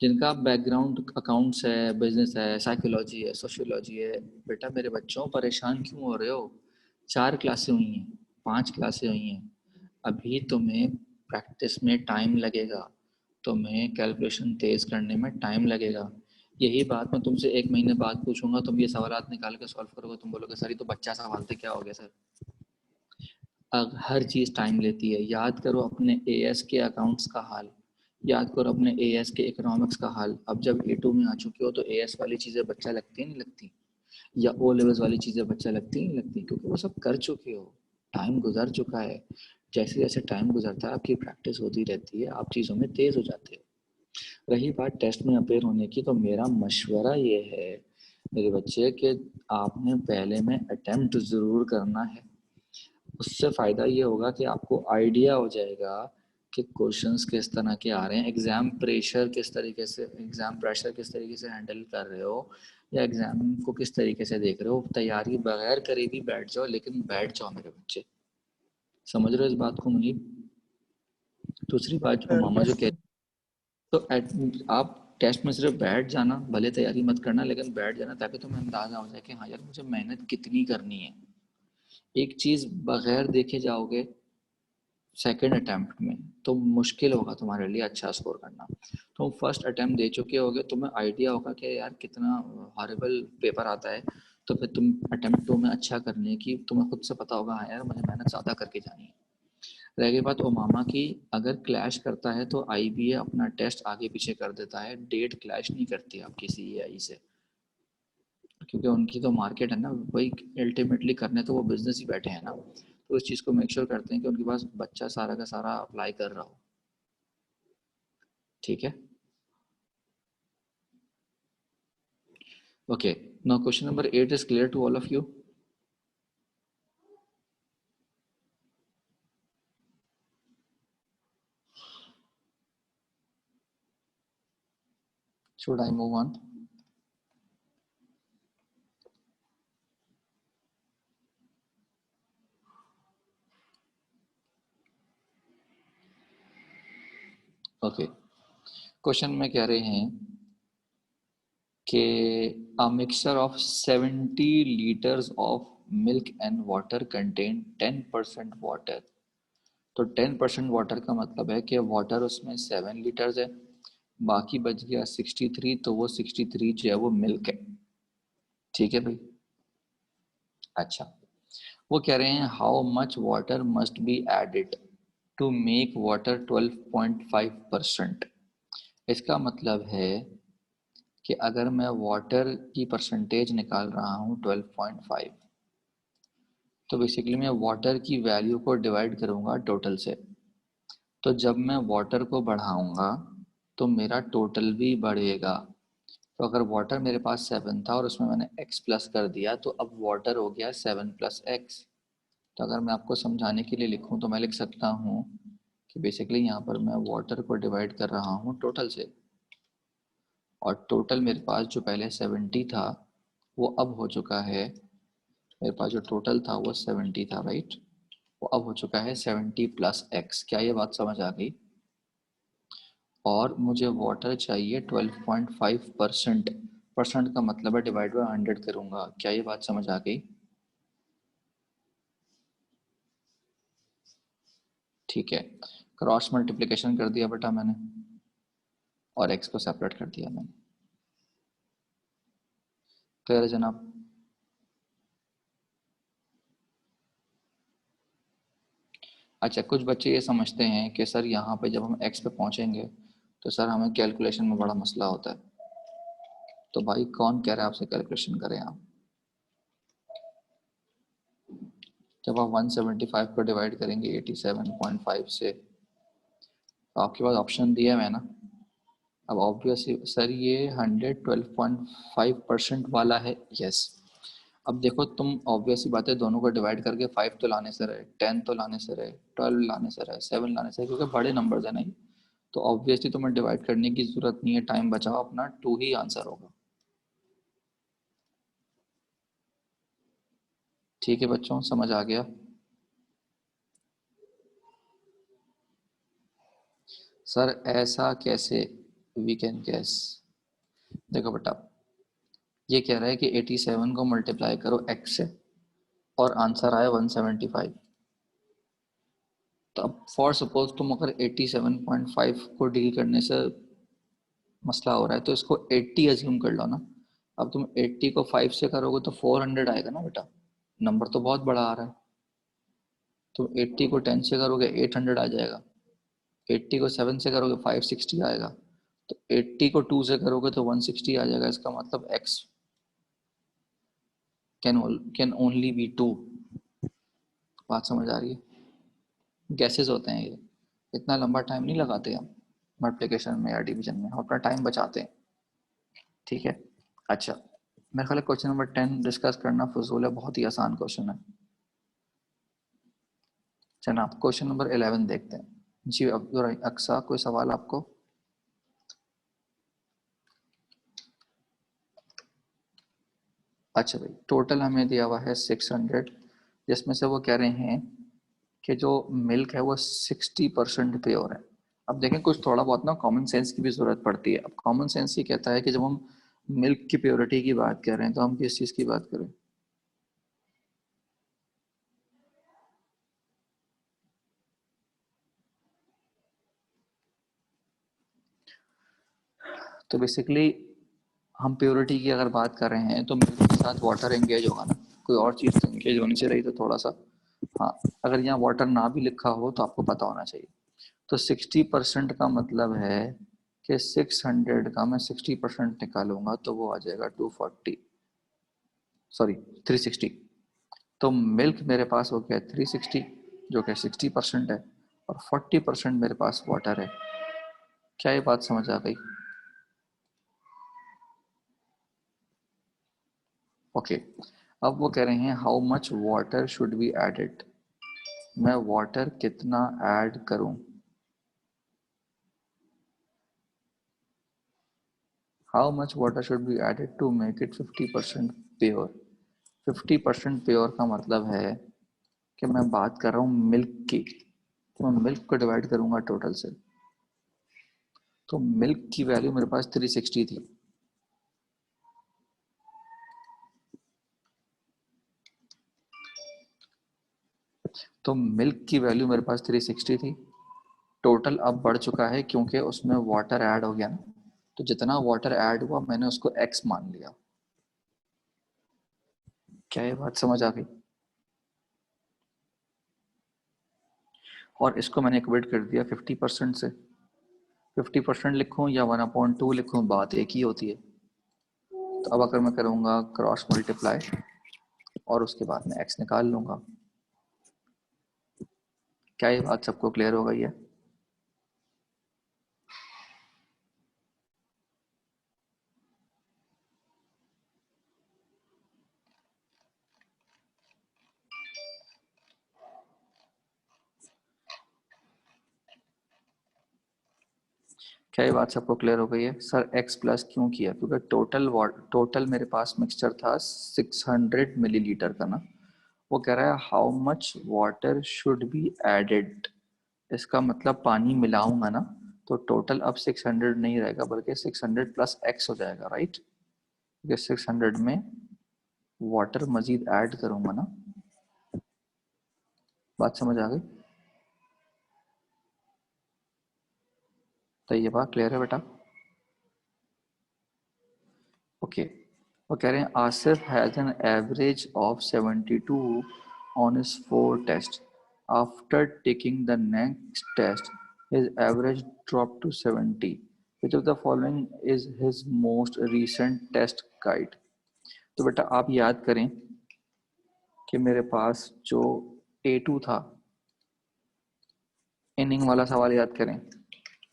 जिनका बैकग्राउंड अकाउंट्स है, बिजनेस है, साइकोलॉजी है, सोशियोलॉजी है, बेटा मेरे बच्चों परेशान क्यों हो रहे हो? 4 क्लासें हुई हैं, 5 क्लासें हुई हैं, अभी तुम्हें प्रैक्टिस में टाइम लगेगा, तुम्हें कैलकुलेशन तेज करने में टाइम लगेगा। यही बात मैं तुमसे 1 महीने बाद पूछूंगा, तुम ये सवालात निकाल के सॉल्व करोगे, तुम बोलोगे सर ये तो बच्चा सवाल थे, क्या हो गया सर? हर चीज़ टाइम लेती है। याद करो अपने एएस के अकाउंट्स का हाल, याद करो अपने एएस के इकोनॉमिक्स का हाल। अब जब ए2 में आ चुके हो तो एएस वाली चीज़ें बच्चा लगती है नहीं लगती, या ओ लेवल्स वाली चीज़ें बच्चा लगती नहीं लगती, क्योंकि वो सब कर चुके हो, टाइम गुजर चुका है। जैसे जैसे टाइम गुजरता है आपकी प्रैक्टिस होती रहती है, आप चीज़ों में तेज़ हो जाते हो। रही बात टेस्ट में अपेयर होने की, तो मेरा मशवरा ये है मेरे बच्चे कि आपने पहले में अटेम्प्ट ज़रूर करना है। उससे फ़ायदा ये होगा कि आपको आइडिया हो जाएगा कि क्वेश्चंस किस तरह के आ रहे हैं, एग्ज़ाम प्रेशर किस तरीके से, एग्ज़ाम प्रेशर किस तरीके से हैंडल कर रहे हो, या एग्ज़ाम को किस तरीके से देख रहे हो। तैयारी बगैर करे भी बैठ जाओ, लेकिन बैठ जाओ मेरे बच्चे। समझ रहे हो इस बात को मुनीब? दूसरी बात जो मामा जो कह, तो आप टेस्ट में सिर्फ बैठ जाना, भले तैयारी मत करना लेकिन बैठ जाना, ताकि तुम्हें अंदाज़ा हो जाए कि हाँ यार मुझे मेहनत कितनी करनी है। एक चीज़ बगैर देखे जाओगे सेकंड अटेम्प्ट में तो मुश्किल होगा तुम्हारे लिए अच्छा स्कोर करना। तुम फर्स्ट अटेम्प्ट दे चुके होगे, तुम्हें आइडिया होगा कि यार कितना हॉरिबल पेपर आता है, तो फिर तुम अटेम्प्ट 2 में अच्छा करने की तुम्हें खुद से पता होगा हाँ यार मुझे मेहनत ज़्यादा करके जानी है। रह गई बात ओमामा की, अगर क्लैश करता है तो आईबीए अपना टेस्ट आगे पीछे कर देता है, डेट क्लैश नहीं करती आपकी सीएआई से, क्योंकि उनकी तो मार्केट है ना, वही अल्टीमेटली करने तो वो बिजनेस ही बैठे हैं ना, तो इस चीज़ को मेक श्योर करते हैं कि उनके पास बच्चा सारा का सारा अप्लाई कर रहा हो। ठीक है, okay. Now question number 8 is clear to all of you? Should I move on? Okay, question में कह रहे हैं कि a mixture of 70 liters of milk and water contain 10% water। तो 10% वाटर का मतलब है कि वाटर उसमें 7 लीटर्स है, बाकी बच गया 63, तो वो 63 जो है वो मिल्क है। ठीक है भाई? अच्छा, वो कह रहे हैं how much water must be added to make water 12.5%। इसका मतलब है कि अगर मैं वाटर की परसेंटेज निकाल रहा हूँ 12.5, तो बेसिकली मैं वाटर की वैल्यू को डिवाइड करूँगा टोटल से। तो जब मैं वाटर को बढ़ाऊँगा तो मेरा टोटल भी बढ़ेगा। तो अगर वाटर मेरे पास 7 था और उसमें मैंने x प्लस कर दिया, तो अब वाटर हो गया 7 + x। तो अगर मैं आपको समझाने के लिए लिखूं तो मैं लिख सकता हूं कि बेसिकली यहाँ पर मैं वाटर को डिवाइड कर रहा हूँ टोटल से, और टोटल मेरे पास जो पहले 70 था वो अब हो चुका है, मेरे पास जो टोटल था वो 70 था, राइट? वो अब हो चुका है 70 + x। क्या ये बात समझ आ गई? और मुझे वाटर चाहिए 12.5%। परसेंट का मतलब है डिवाइड बाय 100 करूँगा। क्या ये बात समझ आ गई? ठीक है, क्रॉस मल्टीप्लिकेशन कर दिया बेटा मैंने, और x को सेपरेट कर दिया मैंने। क्लियर है जनाब? अच्छा, कुछ बच्चे ये समझते हैं कि सर यहाँ पे जब हम x पे पहुँचेंगे तो सर हमें कैलकुलेशन में बड़ा मसला होता है। तो भाई कौन कह रहा है आपसे कैलकुलेशन करें आप? जब आप 175 को डिवाइड करेंगे 87.5 से, तो आपके पास ऑप्शन दिया है ना। अब ऑब्वियसली सर ये 112.5% वाला है, यस। अब देखो तुम ऑब्वियसली बात है, दोनों को डिवाइड करके 5 तो लाने से रहे, 10 तो लाने से रहे, 12 लाने से रहे, 7 लाने से रहे, क्योंकि बड़े नंबर्स है नहीं, तो ऑब्वियसली तुम्हें डिवाइड करने की जरूरत नहीं है, टाइम बचाओ अपना, 2 ही आंसर होगा। ठीक है बच्चों, समझ आ गया? सर ऐसा कैसे, वी कैन गेस। देखो बेटा, ये कह रहा है कि 87 को मल्टीप्लाई करो x से और आंसर आया 175। तो अब फॉर सपोज तुम अगर 87.5 को डील करने से मसला हो रहा है, तो इसको 80 अज्यूम कर लो ना। अब तुम 80 को 5 से करोगे तो 400 आएगा ना बेटा, नंबर तो बहुत बड़ा आ रहा है। तुम 80 को 10 से करोगे 800 आ जाएगा, 80 को 7 से करोगे 560 आएगा, तो 80 को 2 से करोगे तो 160 आ जाएगा। इसका मतलब x कैन ओनली बी 2। बात समझ आ रही है? गैसेस होते हैं ये, इतना लंबा टाइम नहीं लगाते हम मल्टीप्लिकेशन में या डिवीजन में, हम अपना टाइम बचाते हैं। ठीक है, अच्छा मेरे ख्याल क्वेश्चन नंबर 10 डिस्कस करना फजूल है, बहुत ही आसान क्वेश्चन है। जनाब क्वेश्चन नंबर 11 देखते हैं। जी अब्दुल अक्सा, कोई सवाल आपको? अच्छा भाई, टोटल हमें दिया हुआ है 600, जिसमें से वो कह रहे हैं कि जो मिल्क है वो 60% प्योर है। अब देखें, कुछ थोड़ा बहुत ना कॉमन सेंस की भी ज़रूरत पड़ती है। अब कॉमन सेंस ये कहता है कि जब हम मिल्क की प्योरिटी की बात कर रहे हैं तो हम किस चीज़ की बात करें? तो बेसिकली हम प्योरिटी की अगर बात कर रहे हैं तो मिल्क के साथ वाटर एंगेज होगा ना, कोई और चीज़ तो एंगेज होनी चाहिए रही तो थोड़ा सा। हाँ, अगर यहाँ वाटर ना भी लिखा हो तो आपको पता होना चाहिए। तो 60% का मतलब है कि 600 का मैं 60% निकालूंगा तो वो आ जाएगा 240, सॉरी 360। तो मिल्क मेरे पास हो गया 360 जो कि 60% है, और 40% मेरे पास वाटर है। क्या ये बात समझ आ गई? ओके, अब वो कह रहे हैं how much water should be added, मैं वाटर कितना ऐड करूं? How much water should be added to make it 50% pure. 50% pure का मतलब है कि मैं बात कर रहा हूँ मिल्क की, तो मैं मिल्क को डिवाइड करूंगा टोटल से। तो मिल्क की वैल्यू मेरे पास 360 थी, तो मिल्क की वैल्यू मेरे पास 360 थी। टोटल अब बढ़ चुका है क्योंकि उसमें वाटर ऐड हो गया ना, तो जितना वाटर ऐड हुआ मैंने उसको x मान लिया। क्या ये बात समझ आ गई? और इसको मैंने इक्वेट कर दिया 50% से। 50% लिखूं या 1/2 लिखूं, बात एक ही होती है। तो अब अगर मैं करूंगा क्रॉस मल्टीप्लाई और उसके बाद में x निकाल लूंगा। क्या ये बात सबको क्लियर हो गई है? क्या ये बात सबको क्लियर हो गई है? सर x प्लस क्यों किया? क्योंकि टोटल मेरे पास मिक्सचर था 600 मिलीलीटर का ना। वो कह रहा है how much water should be added, इसका मतलब पानी मिलाऊंगा ना, तो टोटल अब 600 नहीं रहेगा बल्कि 600 प्लस x हो जाएगा, राइट? क्योंकि 600 में वाटर मजीद ऐड करूंगा ना। बात समझ आ गई? तो ये बात क्लियर है बेटा? ओके, वो कह रहे हैं Asif has an average of 72 on his 4 test, after taking the next test his average drop to 70, which of the following is his most recent test grade. तो बेटा आप याद करें कि मेरे पास जो A2 था, इनिंग वाला सवाल याद करें,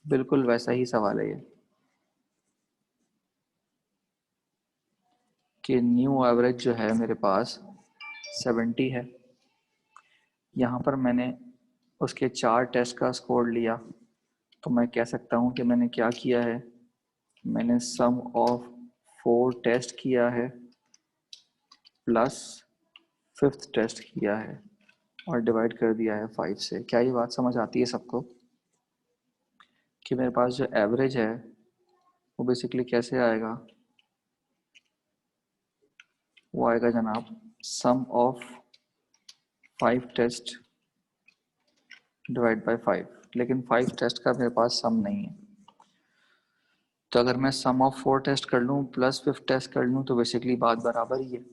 बिल्कुल वैसा ही सवाल है ये कि न्यू एवरेज जो है मेरे पास 70 है। यहाँ पर मैंने उसके 4 टेस्ट का स्कोर लिया, तो मैं कह सकता हूँ कि मैंने क्या किया है, मैंने सम ऑफ 4 टेस्ट किया है प्लस 5th टेस्ट किया है और डिवाइड कर दिया है 5 से। क्या ये बात समझ आती है सबको कि मेरे पास जो एवरेज है वो बेसिकली कैसे आएगा? वो आएगा जनाब सम ऑफ 5 टेस्ट डिवाइड बाय 5, लेकिन 5 टेस्ट का मेरे पास सम नहीं है। तो अगर मैं सम ऑफ 4 टेस्ट कर लूँ प्लस 5 टेस्ट कर लूँ तो बेसिकली बात बराबर ही है।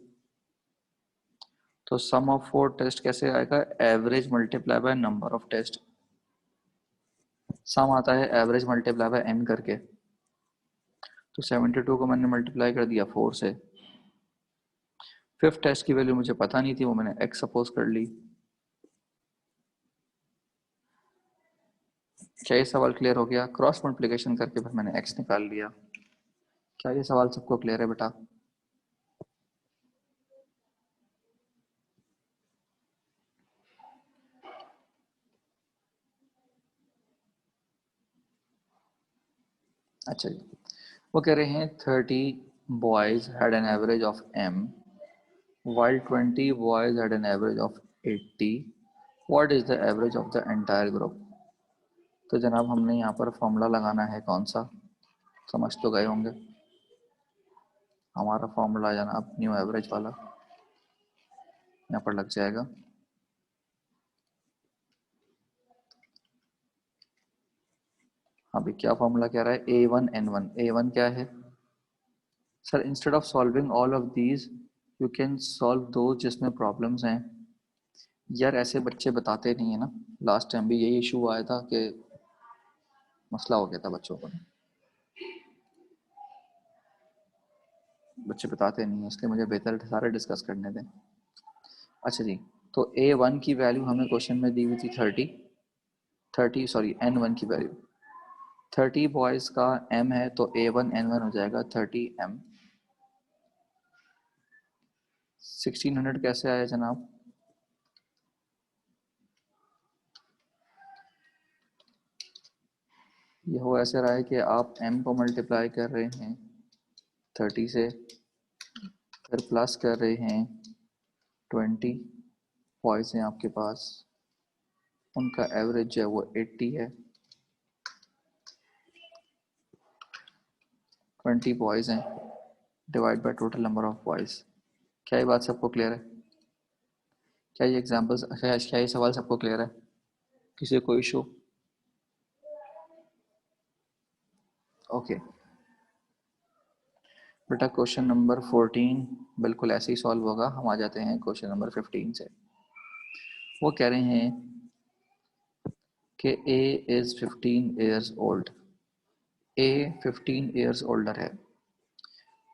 तो सम ऑफ 4 टेस्ट कैसे आएगा? Average multiply by number of test. Sum आता है एवरेज मल्टीप्लाई बाय n करके। तो 72 को मैंने मल्टीप्लाई कर दिया 4 से। 5th टेस्ट की वैल्यू मुझे पता नहीं थी, वो मैंने x सपोज कर ली। क्या ये सवाल क्लियर हो गया? क्रॉस मल्टीप्लिकेशन करके फिर मैंने x निकाल लिया। क्या ये सवाल सबको क्लियर है बेटा? अच्छा जी, वो कह रहे हैं 30 boys had an average of m while 20 boys had an average of 80. What is the average of the entire group? तो जनाब हमने यहाँ पर फॉर्मूला लगाना है, कौन सा? समझ तो गए होंगे। हमारा फॉर्मूला जनाब न्यू एवरेज वाला यहाँ पर लग जाएगा। हाँ भाई, क्या फॉर्मूला कह रहा है? A1 N1। A1 क्या है sir? Instead of solving all of these you can solve दो जिसमें प्रॉब्लम्स हैं। यार ऐसे बच्चे बताते नहीं है ना। लास्ट टाइम भी यही इशू आया था कि मसला हो गया था बच्चों को, बच्चे बताते नहीं है, इसलिए मुझे बेहतर सारे डिस्कस करने दें। अच्छा जी, तो A1 की वैल्यू हमें क्वेश्चन में दी हुई थी 30 सॉरी N1 की वैल्यू 30 बॉयज़ का M है, तो A1 N1 हो जाएगा 30M। 1600 कैसे आया जनाब? ये हो ऐसे रहा है कि आप M को मल्टीप्लाई कर रहे हैं 30 से, फिर प्लस कर रहे हैं 20 बॉयज़ हैं आपके पास, उनका एवरेज जो है वो 80 है। 20 बॉयज़ हैं divide by total number of boys. क्या ये बात सबको क्लियर है? क्या ये एग्जाम्पल्स, क्या ये सवाल सबको क्लियर है? किसी को इशू? ओके बेटा, क्वेश्चन नंबर 14 बिल्कुल ऐसे ही सॉल्व होगा। हम आ जाते हैं क्वेश्चन नंबर 15 से। वो कह रहे हैं कि A is 15 years old। A 15 years older है।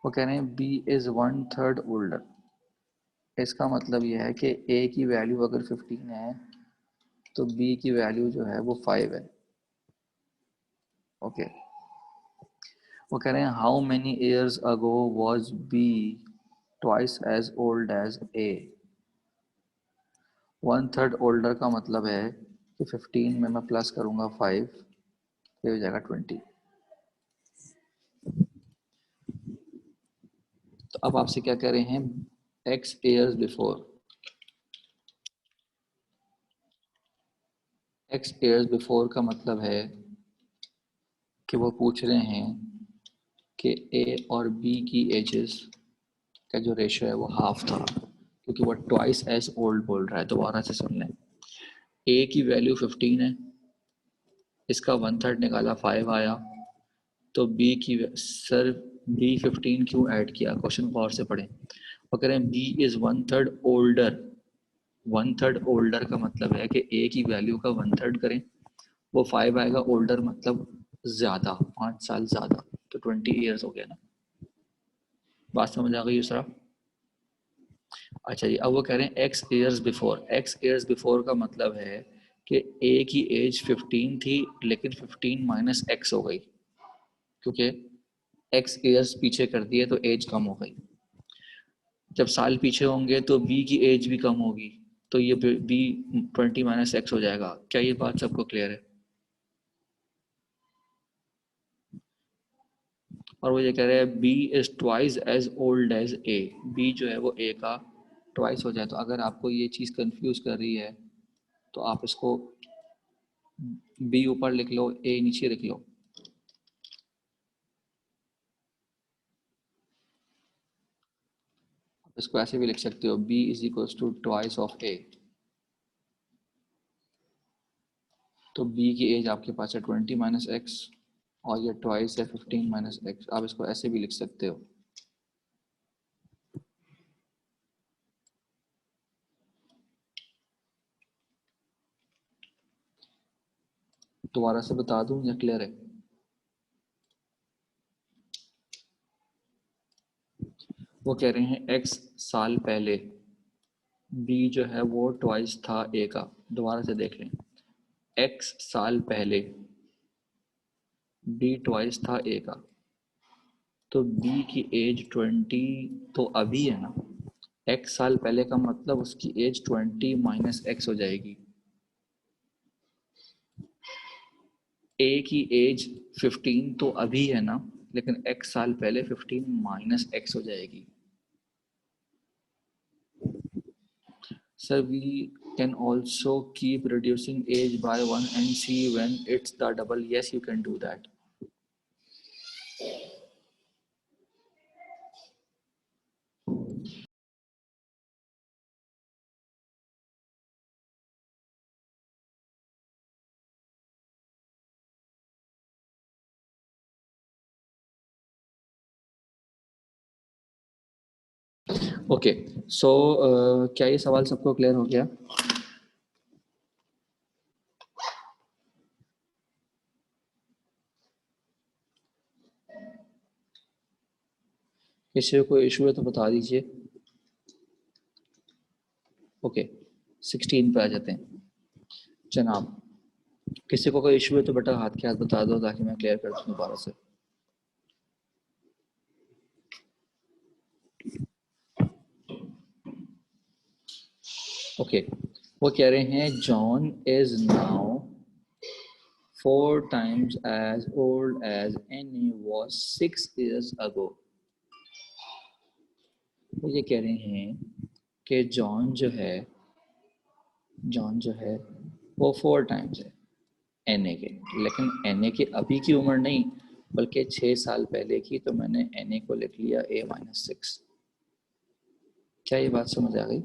वो कह रहे हैं B is 1/3 older। इसका मतलब यह है कि A की वैल्यू अगर 15 है तो B की वैल्यू जो है वो 5 है। ओके वो कह रहे हैं how many years ago was B twice as old as A। 1/3 older का मतलब है कि 15 में मैं प्लस करूंगा 5, ये हो जाएगा 20। तो अब आपसे क्या कह रहे हैं? X years before। X years before का मतलब है कि वो पूछ रहे हैं कि A और B की एजेस का जो रेशो है वो हाफ था, क्योंकि वो ट्वाइस एज ओल्ड बोल रहा है। दोबारा से सुन लें, A की वैल्यू 15 है, इसका 1/3 निकाला 5 आया, तो B की सर B 15 क्यों ऐड किया? क्वेश्चन गौर से पढ़ें। वो कह रहे हैं B इज 1/3 ओल्डर। 1/3 ओल्डर का मतलब है कि A की वैल्यू का 1/3 करें, वो 5 आएगा। ओल्डर मतलब ज़्यादा, 5 साल ज़्यादा, तो 20 ईयर्स हो गया ना। बात समझ आ गई दूसरा? अच्छा जी, अब वो कह रहे हैं x years before. x years before का मतलब है कि a की एज 15 थी लेकिन 15 माइनस x हो गई, क्योंकि x ईयर्स पीछे कर दिए तो एज कम हो गई। जब साल पीछे होंगे तो b की एज भी कम होगी, तो ये b 20 माइनस x हो जाएगा। क्या ये बात सबको क्लियर है? और वो ये कह रहे हैं b is twice as old as a। b जो है वो a का ट्वाइस हो जाए। तो अगर आपको ये चीज़ कंफ्यूज कर रही है तो आप इसको b ऊपर लिख लो, a नीचे लिख लो। इसको ऐसे भी लिख सकते हो, b is equals to twice of a। तो b की एज आपके पास है 20 माइनस एक्स और ये ट्वाइस है 15 माइनस एक्स। आप इसको ऐसे भी लिख सकते हो। दोबारा से बता दूं या क्लियर है? वो कह रहे हैं x साल पहले b जो है वो ट्वाइस था a का। दोबारा से देख लें, x साल पहले b ट्वाइस था a का, तो b की एज 20 तो अभी है ना। x साल पहले का मतलब उसकी एज 20 माइनस x हो जाएगी। a की एज 15 तो अभी है ना, लेकिन x साल पहले 15 माइनस x हो जाएगी। Sir, we can also keep reducing age by 1 and see when it's the double. Yes, you can do that. Okay, so क्या ये सवाल सबको क्लियर हो गया? किसी को कोई इशू है तो बता दीजिए। ओके, 16 पे आ जाते हैं जनाब। किसी को कोई इशू है तो बेटा हाथ के हाथ बता दो ताकि मैं क्लियर कर दूँ दोबारा से। ओके, वो कह रहे हैं John is now 4 times as old as Annie was 6 years ago। वो ये कह रहे हैं कि जॉन जो है वो 4 टाइम्स है एनए के, लेकिन एनए के अभी की उम्र नहीं बल्कि 6 साल पहले की। तो मैंने एनए को लिख लिया a-6। क्या ये बात समझ आ गई?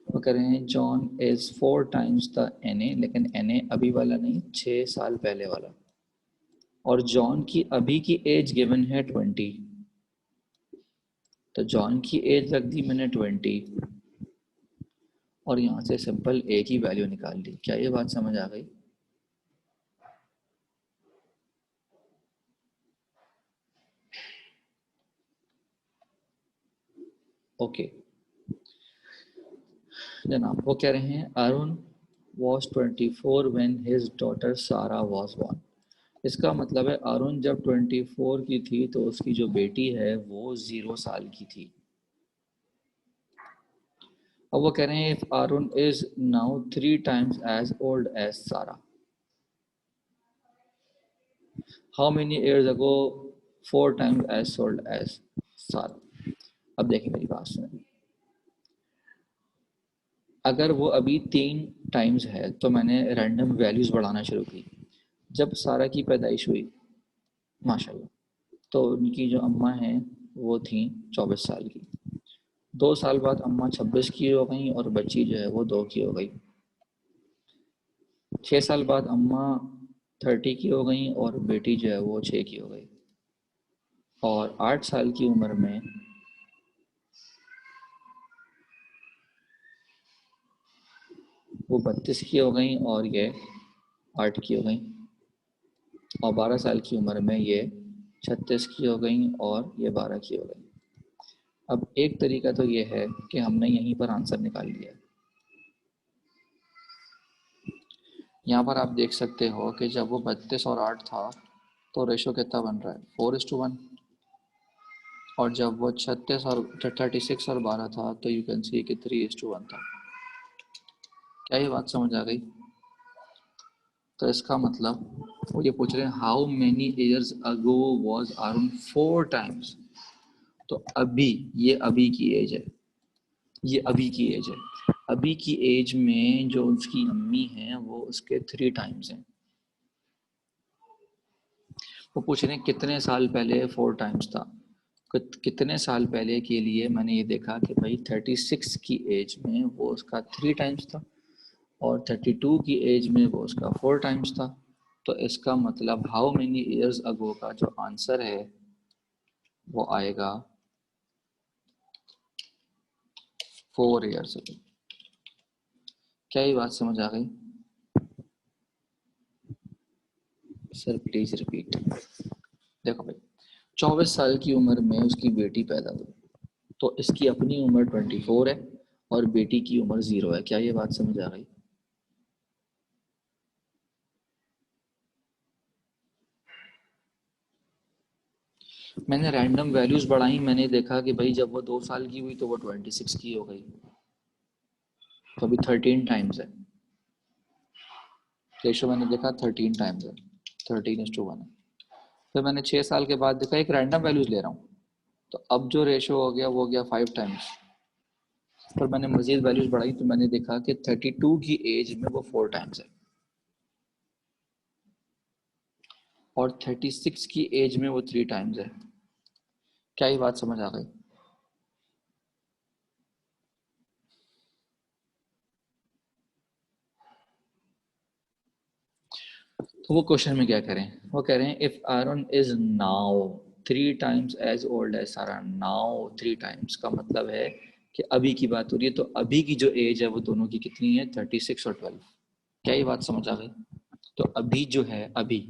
वो कह रहे हैं जॉन इज 4 टाइम्स द एनए, लेकिन एनए अभी वाला नहीं, 6 साल पहले वाला। और जॉन की अभी की एज गिवन है 20, तो जॉन की एज रख दी मैंने 20 और यहाँ से सिंपल ए की वैल्यू निकाल ली। क्या ये बात समझ आ गई? ओके जनाब, वो कह रहे हैं Arun was 24 when his daughter Sarah was born। इसका मतलब है अरुण जब 24 की थी तो उसकी जो बेटी है वो 0 साल की थी। अब वो कह रहे हैं if Arun is now 3 times as old as Sarah, how many years ago 4 times as old as Sarah। अब देखिए मेरी बात सुने, अगर वो अभी 3 टाइम्स है तो मैंने रैंडम वैल्यूज़ बढ़ाना शुरू की। जब सारा की पैदाइश हुई माशाल्लाह, तो उनकी जो अम्मा हैं वो थी 24 साल की। 2 साल बाद अम्मा 26 की हो गई और बच्ची जो है वो 2 की हो गई। 6 साल बाद अम्मा 30 की हो गई और बेटी जो है वो 6 की हो गई। और 8 साल की उम्र में वो 32 की हो गई और ये 8 की हो गई, और 12 साल की उम्र में ये 36 की हो गई और ये 12 की हो गई। अब एक तरीका तो ये है कि हमने यहीं पर आंसर निकाल लिया। यहाँ पर आप देख सकते हो कि जब वो 32 और 8 था तो रेशो कितना बन रहा है, 4:1। और जब वो 36 और 36 और 12 था तो यू कैन सी कि 3:1 था। क्या ये बात समझ आ गई? तो इसका मतलब वो ये पूछ रहे हैं how many years ago was Aaron 4 times. तो अभी, ये अभी की एज है, ये अभी की एज है। अभी की एज में जो उसकी अम्मी हैं वो उसके 3 टाइम्स हैं। वो पूछ रहे हैं कितने साल पहले 4 टाइम्स था। कितने साल पहले के लिए मैंने ये देखा कि भाई 36 की एज में वो उसका 3 टाइम्स था और 32 की एज में वो उसका 4 टाइम्स था। तो इसका मतलब हाउ मेनी ईयर्स अगो का जो आंसर है वो आएगा 4 ईयर्स अगो। क्या ये बात समझ आ गई? Sir please repeat. देखो भाई, 24 साल की उम्र में उसकी बेटी पैदा हुई, तो इसकी अपनी उम्र 24 है और बेटी की उम्र 0 है। क्या ये बात समझ आ गई? मैंने रैंडम वैल्यूज बढ़ाई, मैंने देखा कि भाई जब वो 2 साल की हुई तो वो 26 की हो गई, तो अभी 13 टाइम्स है रेशो। मैंने देखा 13 टाइम्स है, 13:1 है। फिर मैंने 6 साल के बाद देखा, एक रैंडम वैल्यूज ले रहा हूँ, तो अब जो रेशो हो गया वो हो गया 5 टाइम्स। पर मैंने मजीद वैल्यूज बढ़ाई तो मैंने देखा कि 32 की एज में वो 4 टाइम्स है और 36 की एज में वो 3 टाइम्स है। क्या ये बात समझ आ गई? तो वो क्वेश्चन में क्या करें, वो कह रहे हैं if Aaron is now 3 times as old as Sarah. Now 3 times का मतलब है कि अभी की बात हो रही है, तो अभी की जो एज है वो दोनों की कितनी है, 36 और 12। क्या ये बात समझ आ गई? तो अभी जो है, अभी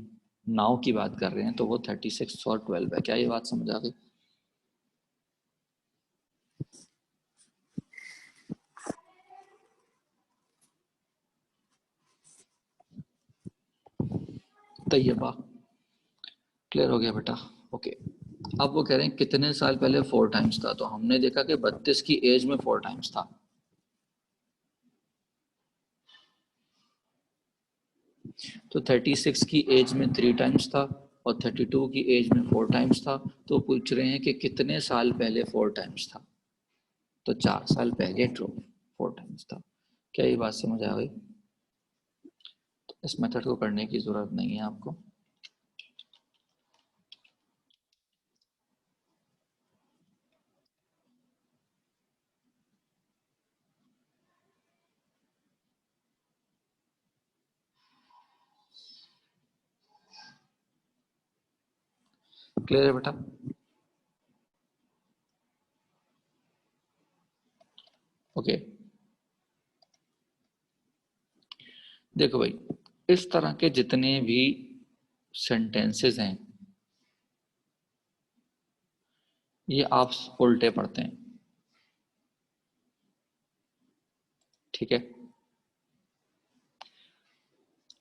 नाउ की बात कर रहे हैं तो वो 36 और 12 है। क्या ये बात समझ आ गई? तैयबा, क्लियर हो गया बेटा? ओके। अब वो कह रहे हैं कितने साल पहले 4 टाइम्स था, तो हमने देखा कि 32 की एज में 4 टाइम्स था। तो 36 की एज में 3 टाइम्स था और 32 की एज में 4 टाइम्स था। तो पूछ रहे हैं कि कितने साल पहले 4 टाइम्स था, तो 4 साल पहले 4 टाइम्स था। क्या ये बात समझ आ गई? तो इस मेथड को करने की ज़रूरत नहीं है आपको। क्लियर है बेटा? ओके। देखो भाई, इस तरह के जितने भी सेंटेंसेस हैं ये आप उल्टे पढ़ते हैं, ठीक है?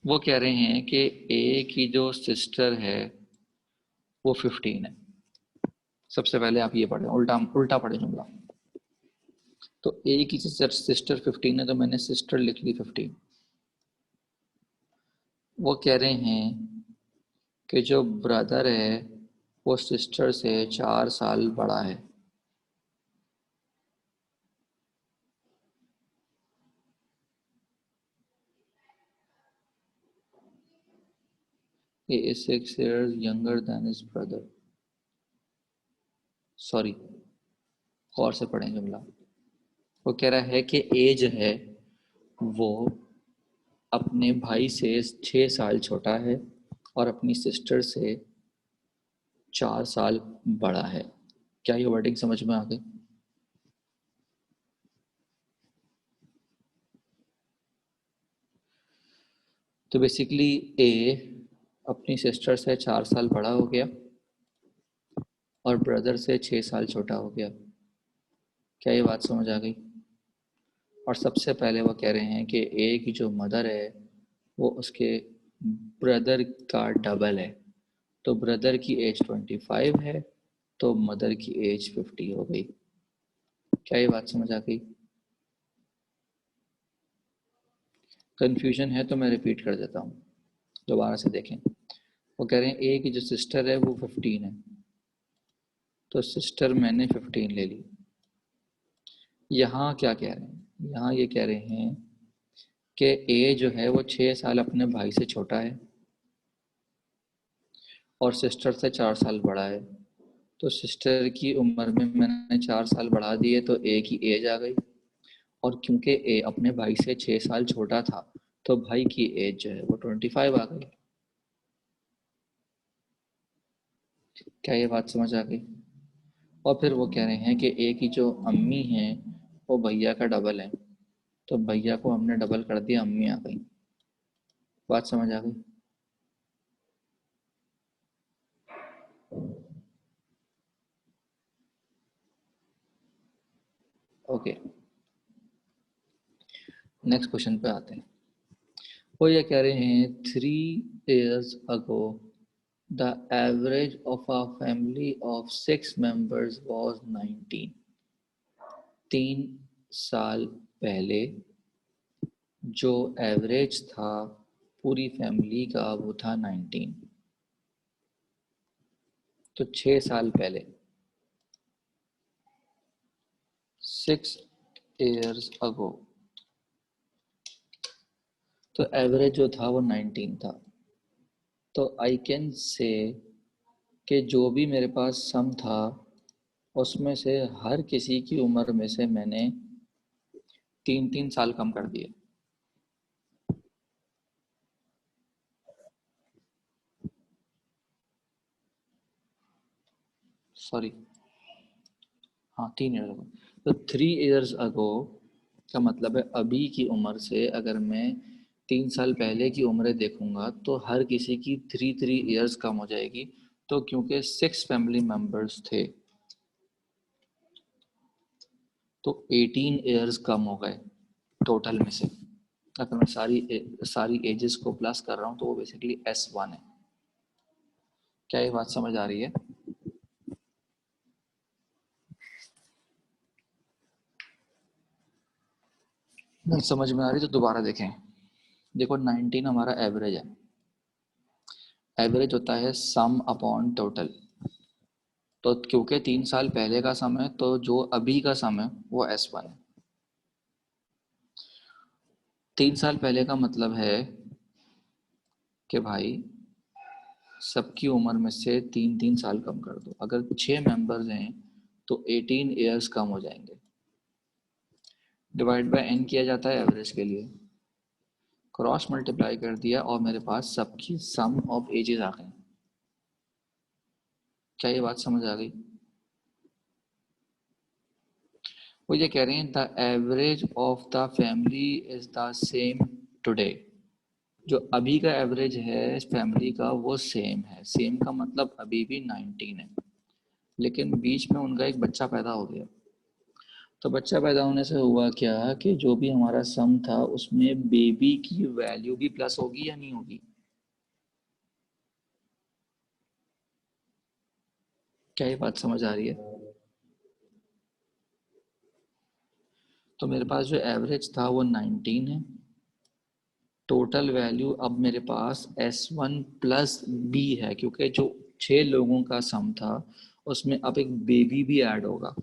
वो कह रहे हैं कि ए की जो सिस्टर है वो 15 है। सबसे पहले आप ये पढ़ें, उल्टा उल्टा पढ़े जुमला। तो ए की सिस्टर 15 है तो मैंने सिस्टर लिख ली 15। वो कह रहे हैं कि जो ब्रदर है वो सिस्टर से 4 साल बड़ा है। He is 6 years younger than his brother. Sorry, और से पढ़ें जुमला। वो कह रहा है कि एज है वो अपने भाई से 6 साल छोटा है और अपनी सिस्टर से 4 साल बड़ा है। क्या ये वर्डिंग समझ में आ गई? तो बेसिकली ए अपनी सिस्टर से 4 साल बड़ा हो गया और ब्रदर से 6 साल छोटा हो गया। क्या ये बात समझ आ गई? और सबसे पहले वो कह रहे हैं कि ए की जो मदर है वो उसके ब्रदर का डबल है, तो ब्रदर की एज 25 है तो मदर की एज 50 हो गई। क्या ये बात समझ आ गई? कंफ्यूजन है तो मैं रिपीट कर देता हूँ, दोबारा से देखें। वो कह रहे हैं ए की जो सिस्टर है वो 15 है, तो सिस्टर मैंने 15 ले ली। यहाँ क्या कह रहे हैं? यहाँ ये कह रहे हैं कि ए जो है वो 6 साल अपने भाई से छोटा है और सिस्टर से 4 साल बड़ा है, तो सिस्टर की उम्र में मैंने 4 साल बढ़ा दिए तो ए की एज आ गई, और क्योंकि ए अपने भाई से 6 साल छोटा था तो भाई की एज जो है वो 25 आ गई। क्या ये बात समझ आ गई? और फिर वो कह रहे हैं कि ए की जो अम्मी है वो भैया का डबल है, तो भैया को हमने डबल कर दिया, अम्मी आ गई। बात समझ आ गई? ओके, नेक्स्ट क्वेश्चन पे आते हैं। वो ये कह रहे हैं 3 years ago the average of a family of 6 members was 19। 3 साल पहले जो एवरेज था पूरी फैमिली का वो था 19। तो 6 साल पहले 6 years ago तो एवरेज जो था वो 19 था। तो आई कैन से कि जो भी मेरे पास सम था उसमें से हर किसी की उम्र में से मैंने 3-3 साल कम कर दिए। सॉरी, हाँ 3 ईयर्स अगो। तो 3 years अगो का मतलब है अभी की उम्र से अगर मैं 3 साल पहले की उम्रें देखूंगा तो हर किसी की 3 years कम हो जाएगी। तो क्योंकि 6 फैमिली मेंबर्स थे तो 18 years कम हो गए टोटल में से। अगर मैं सारी एजेस को प्लस कर रहा हूँ तो वो बेसिकली S1 है। क्या ये बात समझ आ रही है? नहीं समझ में आ रही तो दोबारा देखें। देखो 19 हमारा एवरेज है, एवरेज होता है सम अपॉन टोटल। तो क्योंकि 3 साल पहले का सम है तो जो अभी का सम है वो S1 है। 3 साल पहले का मतलब है कि भाई सबकी उम्र में से 3-3 साल कम कर दो। अगर 6 मेंबर्स हैं तो 18 ईयर्स कम हो जाएंगे। डिवाइड बाय n किया जाता है एवरेज के लिए, क्रॉस मल्टीप्लाई कर दिया और मेरे पास सबकी सम ऑफ एजेस आ गई। क्या ये बात समझ आ गई? वो ये कह रहे हैं the average of the family is the same today. जो अभी का एवरेज है इस फैमिली का वो सेम है। सेम का मतलब अभी भी 19 है, लेकिन बीच में उनका एक बच्चा पैदा हो गया। तो बच्चा पैदा होने से हुआ क्या कि जो भी हमारा सम था उसमें बेबी की वैल्यू भी प्लस होगी या नहीं होगी? क्या ये बात समझ आ रही है? तो मेरे पास जो एवरेज था वो 19 है। टोटल वैल्यू अब मेरे पास S1 प्लस B है, क्योंकि जो 6 लोगों का सम था उसमें अब एक बेबी भी ऐड होगा।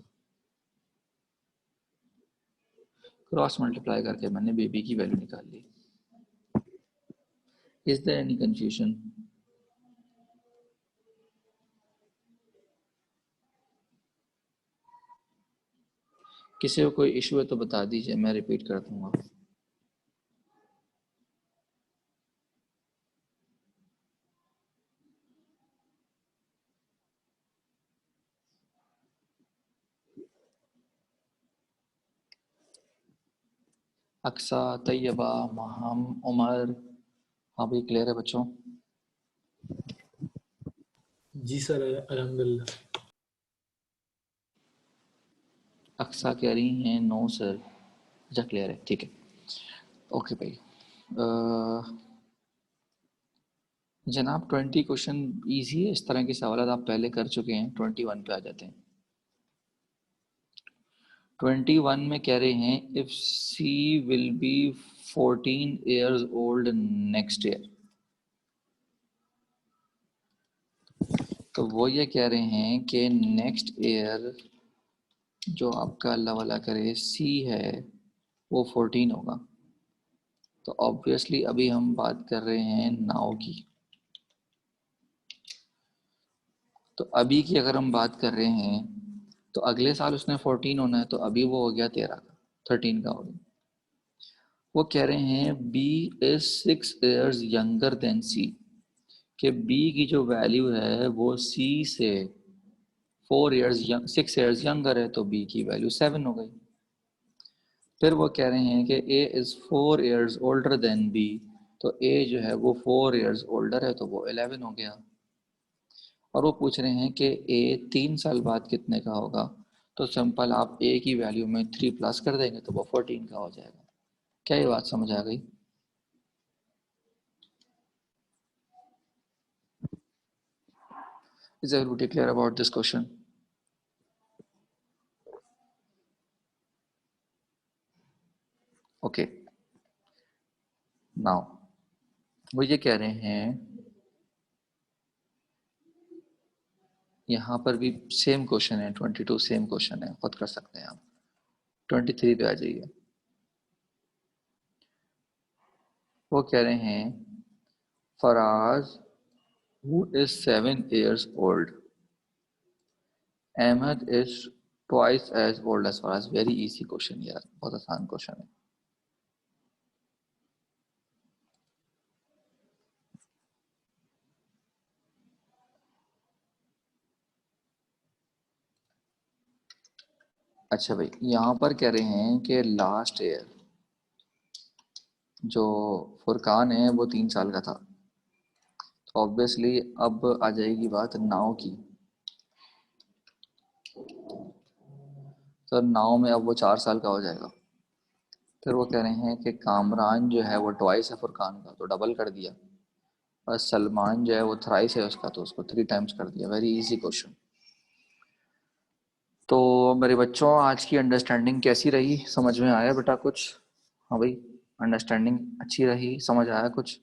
क्रॉस मल्टीप्लाई करके मैंने बेबी की वैल्यू निकाल ली। Is there any confusion? किसी को कोई इशू है तो बता दीजिए, मैं रिपीट कर दूंगा। अक्सा, तैयबा, महम, उमर, हाँ भाई क्लियर है बच्चों? जी सर, अल्हम्दुलिल्लाह। अक्सा कह रही हैं नो सर। अच्छा क्लियर है, ठीक है। ओके भाई। जनाब 20 क्वेश्चन इजी है, इस तरह के सवाल आप पहले कर चुके हैं। 21 पे आ जाते हैं। 21 में कह रहे हैं if she will be 14 years old next year. तो वो ये कह रहे हैं कि नेक्स्ट ईयर जो आपका अल्लाह वाला करे सी है वो 14 होगा। तो ऑब्वियसली अभी हम बात कर रहे हैं नाउ की। तो अभी की अगर हम बात कर रहे हैं तो अगले साल उसने 14 होना है, तो अभी वो हो गया 13 का, 13 का हो गया। वो कह रहे हैं B is 6 years younger than C, कि बी की जो वैल्यू है वो सी से 6 ईयर्स यंगर है, तो बी की वैल्यू 7 हो गई। फिर वो कह रहे हैं कि A is 4 years older than B, तो ए जो है वो 4 ईयर्स ओल्डर है, तो वो 11 हो गया। और वो पूछ रहे हैं कि ए 3 साल बाद कितने का होगा। तो सिंपल आप ए की वैल्यू में 3 प्लस कर देंगे तो वो 14 का हो जाएगा। क्या ये बात समझ आ गई? Is everybody clear about this question? Okay. Now वो ये कह रहे हैं, यहाँ पर भी सेम क्वेश्चन है, 22 सेम क्वेश्चन है, खुद कर सकते हैं आप। 23 पे आ जाइए। वो कह रहे हैं Faraz who is 7 years old, Ahmed is twice as old as Faraz। Very easy question यार, बहुत आसान क्वेश्चन है। अच्छा भाई, यहाँ पर कह रहे हैं कि लास्ट ईयर जो फुरकान है वो 3 साल का था। तो ऑब्वियसली अब आ जाएगी बात नाव की। तो नाव में अब वो 4 साल का हो जाएगा। फिर वो कह रहे हैं कि कामरान जो है वो ट्वाइस है फुरकान का, तो डबल कर दिया। और सलमान जो है वो थ्राइस है उसका, तो उसको 3 टाइम्स कर दिया। Very easy question. तो मेरे बच्चों आज की अंडरस्टैंडिंग कैसी रही? समझ में आया बेटा कुछ? हाँ भाई, अंडरस्टैंडिंग अच्छी रही, समझ आया कुछ?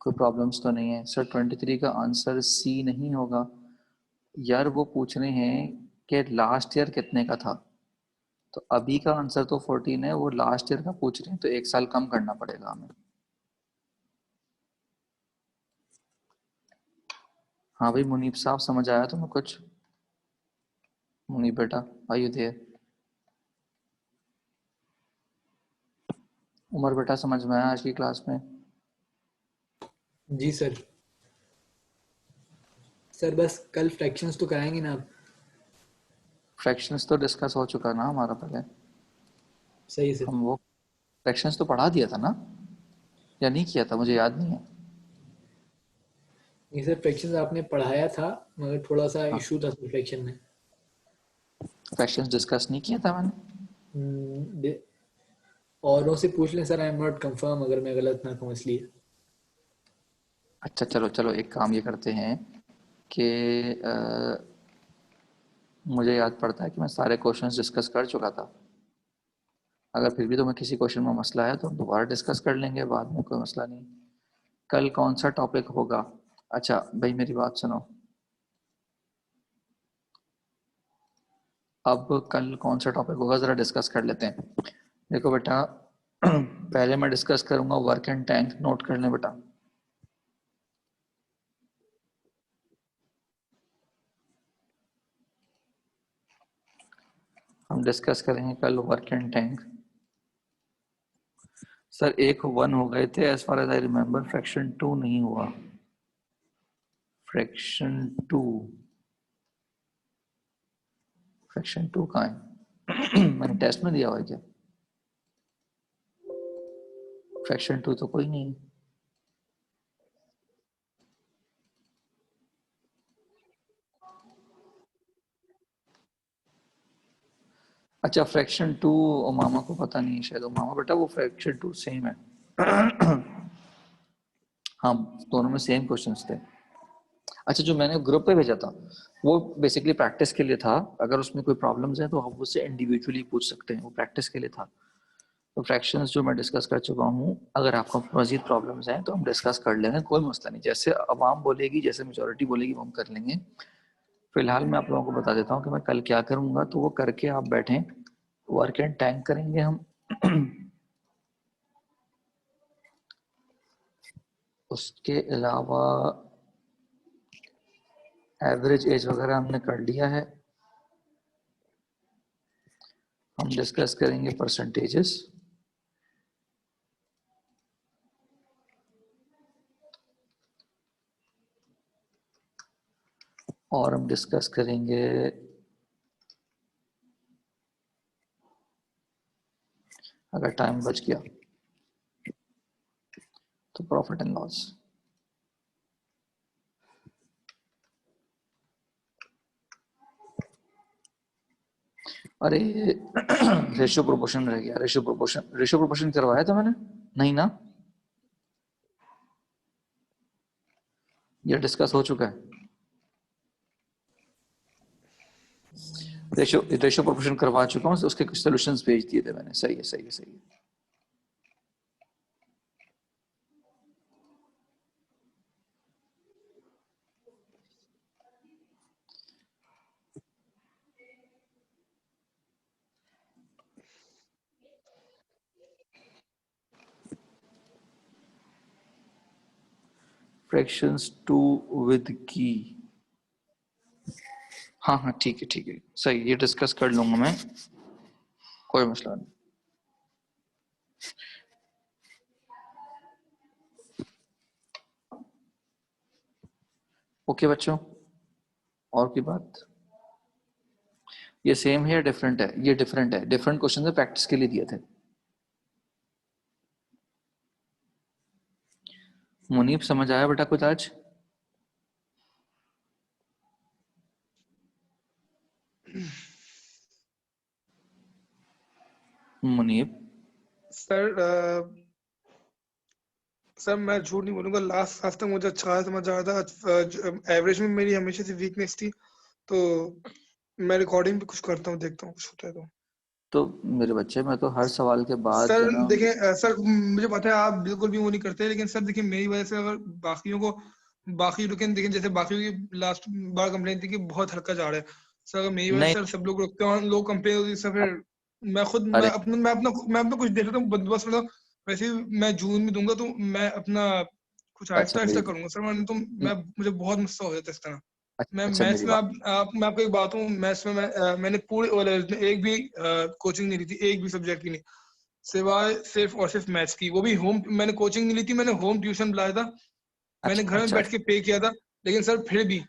कोई प्रॉब्लम्स तो नहीं है? सर 23 का आंसर सी नहीं होगा यार। वो पूछ रहे हैं कि लास्ट ईयर कितने का था, तो अभी का आंसर तो 14 है, वो लास्ट ईयर का पूछ रहे हैं, तो 1 साल कम करना पड़ेगा हमें। हाँ भाई मुनीब साहब, समझ आया तुम्हें कुछ? मुनीब बेटा, आर यू देयर? उमर बेटा, समझ में आया आज की क्लास में? जी सर। सर बस कल फ्रैक्शंस तो कराएंगे ना आप? फ्रैक्शंस तो डिस्कस हो चुका ना हमारा पहले। सही सर। हम वो फ्रैक्शंस तो पढ़ा दिया था ना, या नहीं किया था? मुझे याद नहीं है। ये सर फ्रैक्शंस आपने पढ़ाया था, मगर थोड़ा सा हाँ, इशू था सर फ्रैक्शन में। फ्रैक्शंस डिस्कस नहीं किया था मैंने। औरों से पूछ लें sir, I am not confirm, अगर मैं गलत ना कहूँ इसलिए। अच्छा चलो चलो, एक काम ये करते हैं कि मुझे याद पड़ता है कि मैं सारे क्वेश्चंस डिस्कस कर चुका था। अगर फिर भी तुम्हें किसी क्वेश्चन में मसला है तो हम दोबारा डिस्कस कर लेंगे बाद में, कोई मसला नहीं। कल कौन सा टॉपिक होगा? अच्छा भाई मेरी बात सुनो, अब कल कौन सा टॉपिक होगा ज़रा डिस्कस कर लेते हैं। देखो बेटा, पहले मैं डिस्कस करूंगा वर्क एंड टैंक। नोट कर लें बेटा। हम डिस्कस करेंगे कल वर्क एंड टैंक। सर एक 1 हो गए थे as far as I remember, fraction 2 नहीं हुआ। फ्रैक्शन 2 फ्रैक्शन 2 कहाँ है? मैंने टेस्ट में दिया हुआ है क्या? फ्रैक्शन 2 तो कोई नहीं है। अच्छा फ्रैक्शन 2 मामा को पता नहीं है शायद। मामा बेटा वो फ्रैक्शन 2 सेम है। हाँ दोनों में सेम क्वेश्चंस थे। अच्छा जो मैंने ग्रुप पे भेजा था वो बेसिकली प्रैक्टिस के लिए था, अगर उसमें कोई प्रॉब्लम्स हैं तो हम उससे इंडिविजुअली पूछ सकते हैं, वो प्रैक्टिस के लिए था। तो फ्रैक्शंस जो मैं डिस्कस कर चुका हूँ, अगर आपको मजीद प्रॉब्लम्स हैं तो हम डिस्कस कर लेंगे, कोई मसला नहीं। जैसे अवाम बोलेगी, जैसे मेजोरिटी बोलेगी वो हम कर लेंगे। फिलहाल मैं आप लोगों को बता देता हूँ कि मैं कल क्या करूँगा, तो वो करके आप बैठें, वर्क एंड टैंक करेंगे हम। उसके अलावा एवरेज एज वगैरह हमने कर लिया है। हम डिस्कस करेंगे परसेंटेजेस, और हम डिस्कस करेंगे अगर टाइम बच गया तो प्रॉफिट एंड लॉस। अरे रेशियो प्रोपोर्शन रह गया। रेशियो प्रोपोर्शन करवाया था मैंने? नहीं ना, ये डिस्कस हो चुका है। रेशियो प्रोपोर्शन करवा चुका हूँ, उसके कुछ सॉल्यूशंस भेज दिए थे मैंने। सही है सही है सही है। फ्रैक्शंस 2 विद की, हाँ हाँ ठीक है ठीक है सही, ये डिस्कस कर लूंगा मैं, कोई मसला नहीं। ओके बच्चों, और की बात? ये सेम है या डिफरेंट है? ये डिफरेंट है, डिफरेंट क्वेश्चन प्रैक्टिस के लिए दिए थे। मुनीब समझ आया बेटा कुछ आज? मुनीब सर मैं झूठ नहीं बोलूंगा, लास्ट क्लास तक मुझे अच्छा समझ आ रहा था। एवरेज में मेरी हमेशा से वीकनेस थी, तो मैं रिकॉर्डिंग भी कुछ करता हूँ, देखता हूँ कुछ होता है तो मेरे बच्चे, मैं तो हर सवाल के बाद सर जो ना, देखिए सर मुझे पता है आप बिल्कुल भी वो नहीं करते, लेकिन सर देखिए मेरी वजह से अगर बाकियों को बाकी रुकें, देखिए जैसे बाकियों की लास्ट बार कंप्लेन थी कि बहुत हल्का जा रहा है सर, अगर मेरी वजह नहीं से सर सब लोग रुकते हैं, लोग कंप्लेन होती है सर, फिर मैं खुद अरे मैं अपना कुछ देख लेता हूँ बंदोबस्त, मतलब वैसे ही मैं जून में दूंगा तो मैं अपना कुछ अच्छा आहिस्ता आहिस्ता मेरी करूंगा सर, वरना तो मैं मुझे बहुत गुस्सा हो जाता है इस तरह। मैं अच्छा मैथ्स मेरी में बात, मैं आपको एक बात हूँ, मैथ्स में मैंने पूरे O levels में एक भी कोचिंग नहीं ली थी, एक भी सब्जेक्ट की नहीं, सिवाय सिर्फ और सिर्फ मैथ्स की, वो भी होम, मैंने कोचिंग नहीं ली थी, मैंने होम ट्यूशन बुलाया था, मैंने अच्छा घर में अच्छा बैठ के पे किया था, लेकिन सर फिर भी